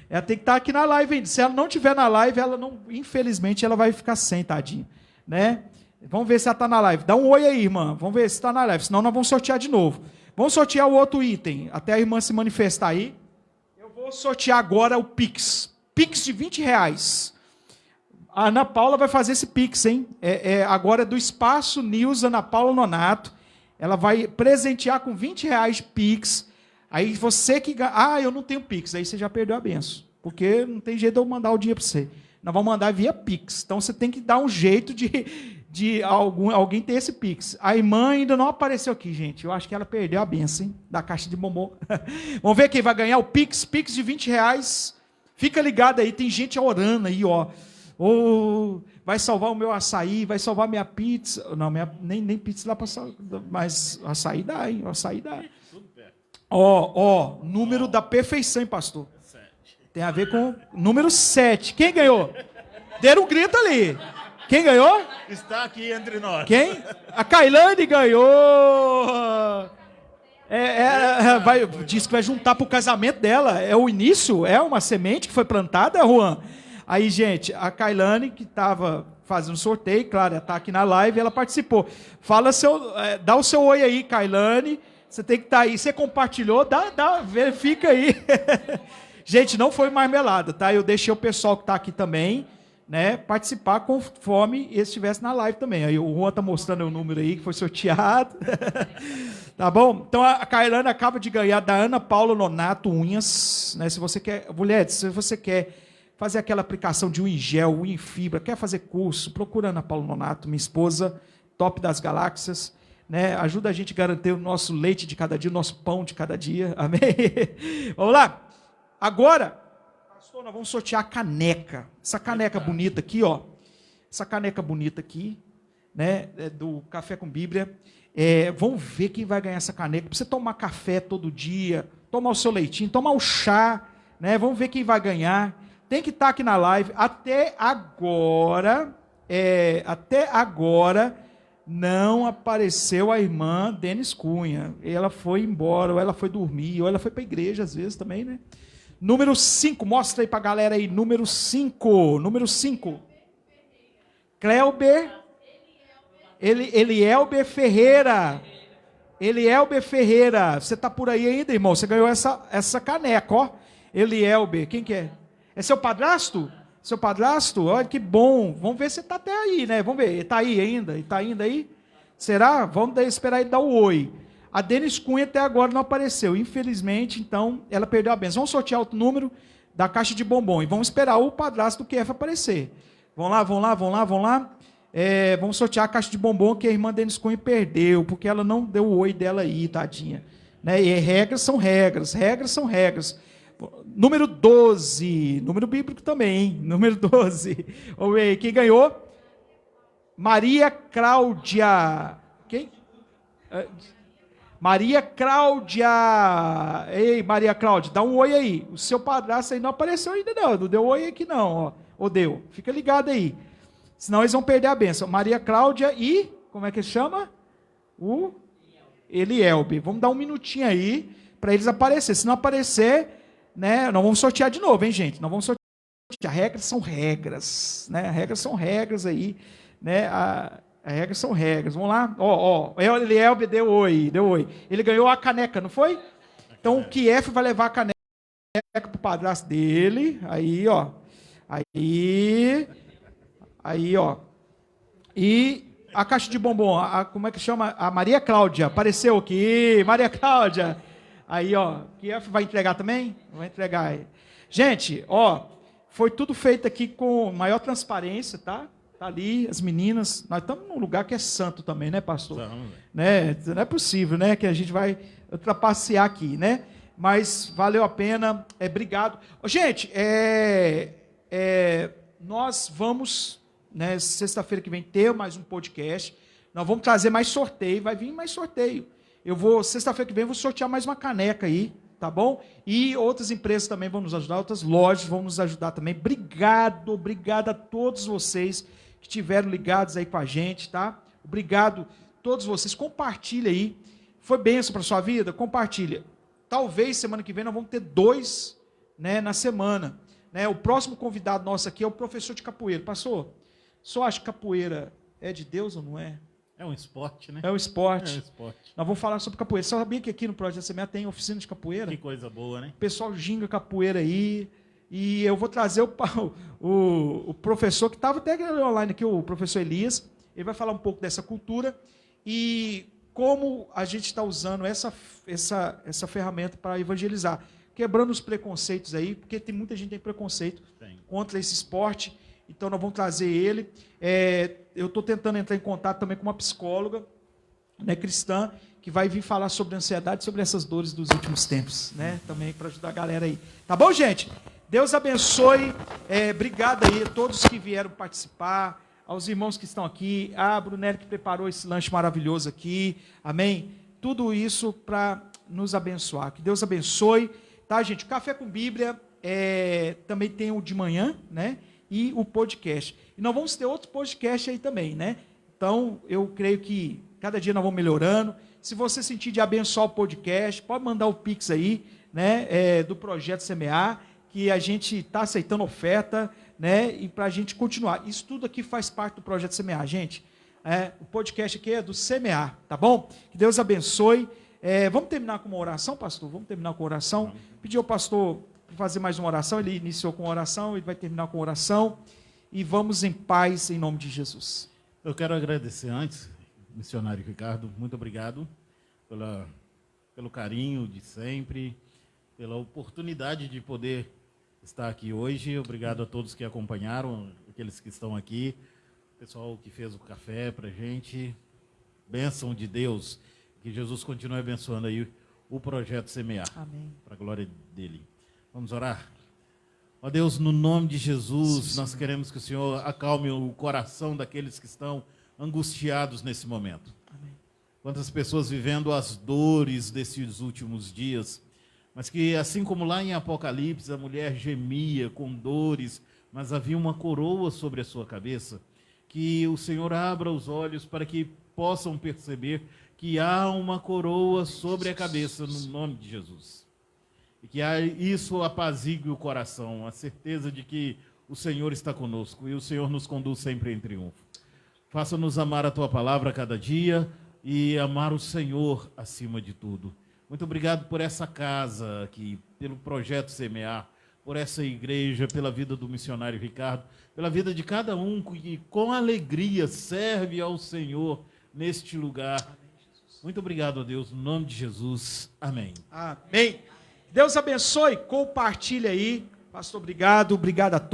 Ela tem que estar aqui na live ainda. Se ela não estiver na live, ela não, infelizmente, ela vai ficar sem, tadinha, né? Vamos ver se ela está na live. Dá um oi aí, irmã. Vamos ver se está na live. Senão nós vamos sortear de novo. Vamos sortear o outro item, até a irmã se manifestar aí. Eu vou sortear agora o Pix. Pix de R$20. A Ana Paula vai fazer esse Pix, hein? Agora é do Espaço News Ana Paula Nonato. Ela vai presentear com R$20 Pix. Aí você que... eu não tenho Pix. Aí você já perdeu a benção. Porque não tem jeito de eu mandar o dinheiro para você. Nós vamos mandar via Pix. Então você tem que dar um jeito de alguém ter esse Pix. A irmã ainda não apareceu aqui, gente. Eu acho que ela perdeu a benção, hein? Da caixa de bombom. Vamos ver quem vai ganhar o Pix. Pix de R$20. Fica ligado aí. Tem gente orando aí, ó. Vai salvar o meu açaí, vai salvar minha pizza. Não, nem pizza dá para salvar. Mas açaí dá, hein? Açaí dá. Número da perfeição, hein, pastor? 7. Tem a ver com número 7. Quem ganhou? Deram um grito ali. Quem ganhou? Está aqui entre nós. Quem? A Kailane ganhou. Diz que vai juntar para o casamento dela. É o início? É uma semente que foi plantada, Juan? Aí, gente, a Kailane, que estava fazendo sorteio, claro, ela está aqui na live, ela participou. Dá o seu oi aí, Kailane. Você tem que estar aí. Você compartilhou? Verifica aí. Gente, não foi marmelada, tá? Eu deixei o pessoal que está aqui também, né, participar conforme eles estivessem na live também. Aí o Juan está mostrando o número aí que foi sorteado. Tá bom? Então a Kailane acaba de ganhar da Ana Paula Nonato unhas, né? Se você quer, mulheres, se você quer fazer aquela aplicação de unha em gel, unha em fibra, quer fazer curso, procura Ana Paula Nonato, minha esposa, top das galáxias, né? Ajuda a gente a garantir o nosso leite de cada dia, o nosso pão de cada dia. Amém? Vamos lá? Agora, pastor, nós vamos sortear a caneca. Essa caneca bonita aqui, ó. Essa caneca bonita aqui, né? Do Café com Bíblia. Vamos ver quem vai ganhar essa caneca. Para você tomar café todo dia, tomar o seu leitinho, tomar o chá, né? Vamos ver quem vai ganhar. Tem que estar aqui na live. Até agora, não apareceu a irmã Denis Cunha. Ela foi embora, ou ela foi dormir, ou ela foi para a igreja às vezes também, né? Número 5, mostra aí para a galera aí. Número 5. Cleuber. Elielber Ferreira. Elielber Ferreira. Você está por aí ainda, irmão? Você ganhou essa caneca, ó. Elielber. Quem que é? É seu padrasto? Seu padrasto? Olha que bom. Vamos ver se está até aí, né? Vamos ver. Está aí ainda? Está ainda aí? Será? Vamos esperar ele dar o oi. A Denis Cunha até agora não apareceu. Infelizmente, então, ela perdeu a benção. Vamos sortear outro número da caixa de bombom. E vamos esperar o padrasto do QF aparecer. Vamos lá. Vamos sortear a caixa de bombom que a irmã Denis Cunha perdeu, porque ela não deu o oi dela aí, tadinha. Né? E regras são regras. Regras são regras. Número 12. Número bíblico também, hein? Número 12. Vamos ver, quem ganhou? Maria Cláudia. Quem? Maria Cláudia. Ei, Maria Cláudia, dá um oi aí. O seu padrasto aí não apareceu ainda não deu oi aqui não, ó. Ou deu. Fica ligado aí. Senão eles vão perder a bênção. Maria Cláudia e, como é que chama? O Elielbe. Vamos dar um minutinho aí para eles aparecerem. Se não aparecer, né, nós vamos sortear de novo, hein, gente? Nós vamos sortear. Regras são regras, né? Regras são regras aí, né? As regras são regras. Vamos lá? Elielbe deu oi, deu oi. Ele ganhou a caneca, não foi? Então o Kief vai levar a caneca pro padrasto dele. Aí, ó. Aí, ó. E a caixa de bombom, como é que chama? A Maria Cláudia. Apareceu aqui. Maria Cláudia. Aí, ó. Kief vai entregar também? Vai entregar. Gente, ó. Foi tudo feito aqui com maior transparência, tá? Tá ali, as meninas. Nós estamos num lugar que é santo também, né, pastor? Né? Não é possível, né? Que a gente vai trapacear aqui, né? Mas valeu a pena. Obrigado. Gente, nós vamos, né, sexta-feira que vem, ter mais um podcast. Nós vamos trazer mais sorteio. Vai vir mais sorteio. Sexta-feira que vem, eu vou sortear mais uma caneca aí. Tá bom? E outras empresas também vão nos ajudar, outras lojas vão nos ajudar também. Obrigado a todos vocês que estiveram ligados aí com a gente, tá? Obrigado a todos vocês. Compartilha aí. Foi bênção para sua vida? Compartilha. Talvez semana que vem nós vamos ter 2, né, na semana. Né? O próximo convidado nosso aqui é o professor de capoeira. Pastor, só acha que capoeira é de Deus ou não é? É um esporte, né? É um esporte. É um esporte. Nós vamos falar sobre capoeira. Você sabia que aqui no Projeto CMA tem oficina de capoeira? Que coisa boa, né? O pessoal ginga capoeira aí. E eu vou trazer o professor, que estava até online aqui, o professor Elias. Ele vai falar um pouco dessa cultura e como a gente está usando essa ferramenta para evangelizar. Quebrando os preconceitos aí, porque tem muita gente que tem preconceito contra esse esporte. Então, nós vamos trazer ele. Eu estou tentando entrar em contato também com uma psicóloga, né, cristã, que vai vir falar sobre ansiedade, sobre essas dores dos últimos tempos, né? Também para ajudar a galera aí. Tá bom, gente? Deus abençoe. Obrigado aí a todos que vieram participar, aos irmãos que estão aqui, a Brunelli que preparou esse lanche maravilhoso aqui. Amém? Tudo isso para nos abençoar. Que Deus abençoe. Tá, gente? Café com Bíblia também tem o de manhã, né? E o podcast. E nós vamos ter outro podcast aí também, né? Então, eu creio que cada dia nós vamos melhorando. Se você sentir de abençoar o podcast, pode mandar o Pix aí, né? Do Projeto CMA, que a gente está aceitando oferta, né? E para a gente continuar. Isso tudo aqui faz parte do Projeto CMA, gente. O podcast aqui é do CMA, tá bom? Que Deus abençoe. Vamos terminar com uma oração, pastor? Vamos terminar com uma oração? Pedir ao pastor fazer mais uma oração, ele iniciou com oração, ele vai terminar com oração, e vamos em paz, em nome de Jesus. Eu quero agradecer antes, missionário Ricardo, muito obrigado pelo carinho de sempre, pela oportunidade de poder estar aqui hoje, obrigado a todos que acompanharam, aqueles que estão aqui, o pessoal que fez o café para a gente, bênção de Deus, que Jesus continue abençoando aí o Projeto CMA, amém, para a glória dele. Vamos orar? Ó Deus, no nome de Jesus, nós queremos que o Senhor acalme o coração daqueles que estão angustiados nesse momento. Amém. Quantas pessoas vivendo as dores desses últimos dias, mas que assim como lá em Apocalipse a mulher gemia com dores, mas havia uma coroa sobre a sua cabeça, que o Senhor abra os olhos para que possam perceber que há uma coroa sobre a cabeça no nome de Jesus. E que isso apazigue o coração, a certeza de que o Senhor está conosco e o Senhor nos conduz sempre em triunfo. Faça-nos amar a Tua palavra a cada dia e amar o Senhor acima de tudo. Muito obrigado por essa casa aqui, pelo Projeto CMA, por essa igreja, pela vida do missionário Ricardo, pela vida de cada um que com alegria serve ao Senhor neste lugar. Muito obrigado a Deus, no nome de Jesus. Amém. Amém. Deus abençoe, compartilha aí. Pastor, obrigado a todos.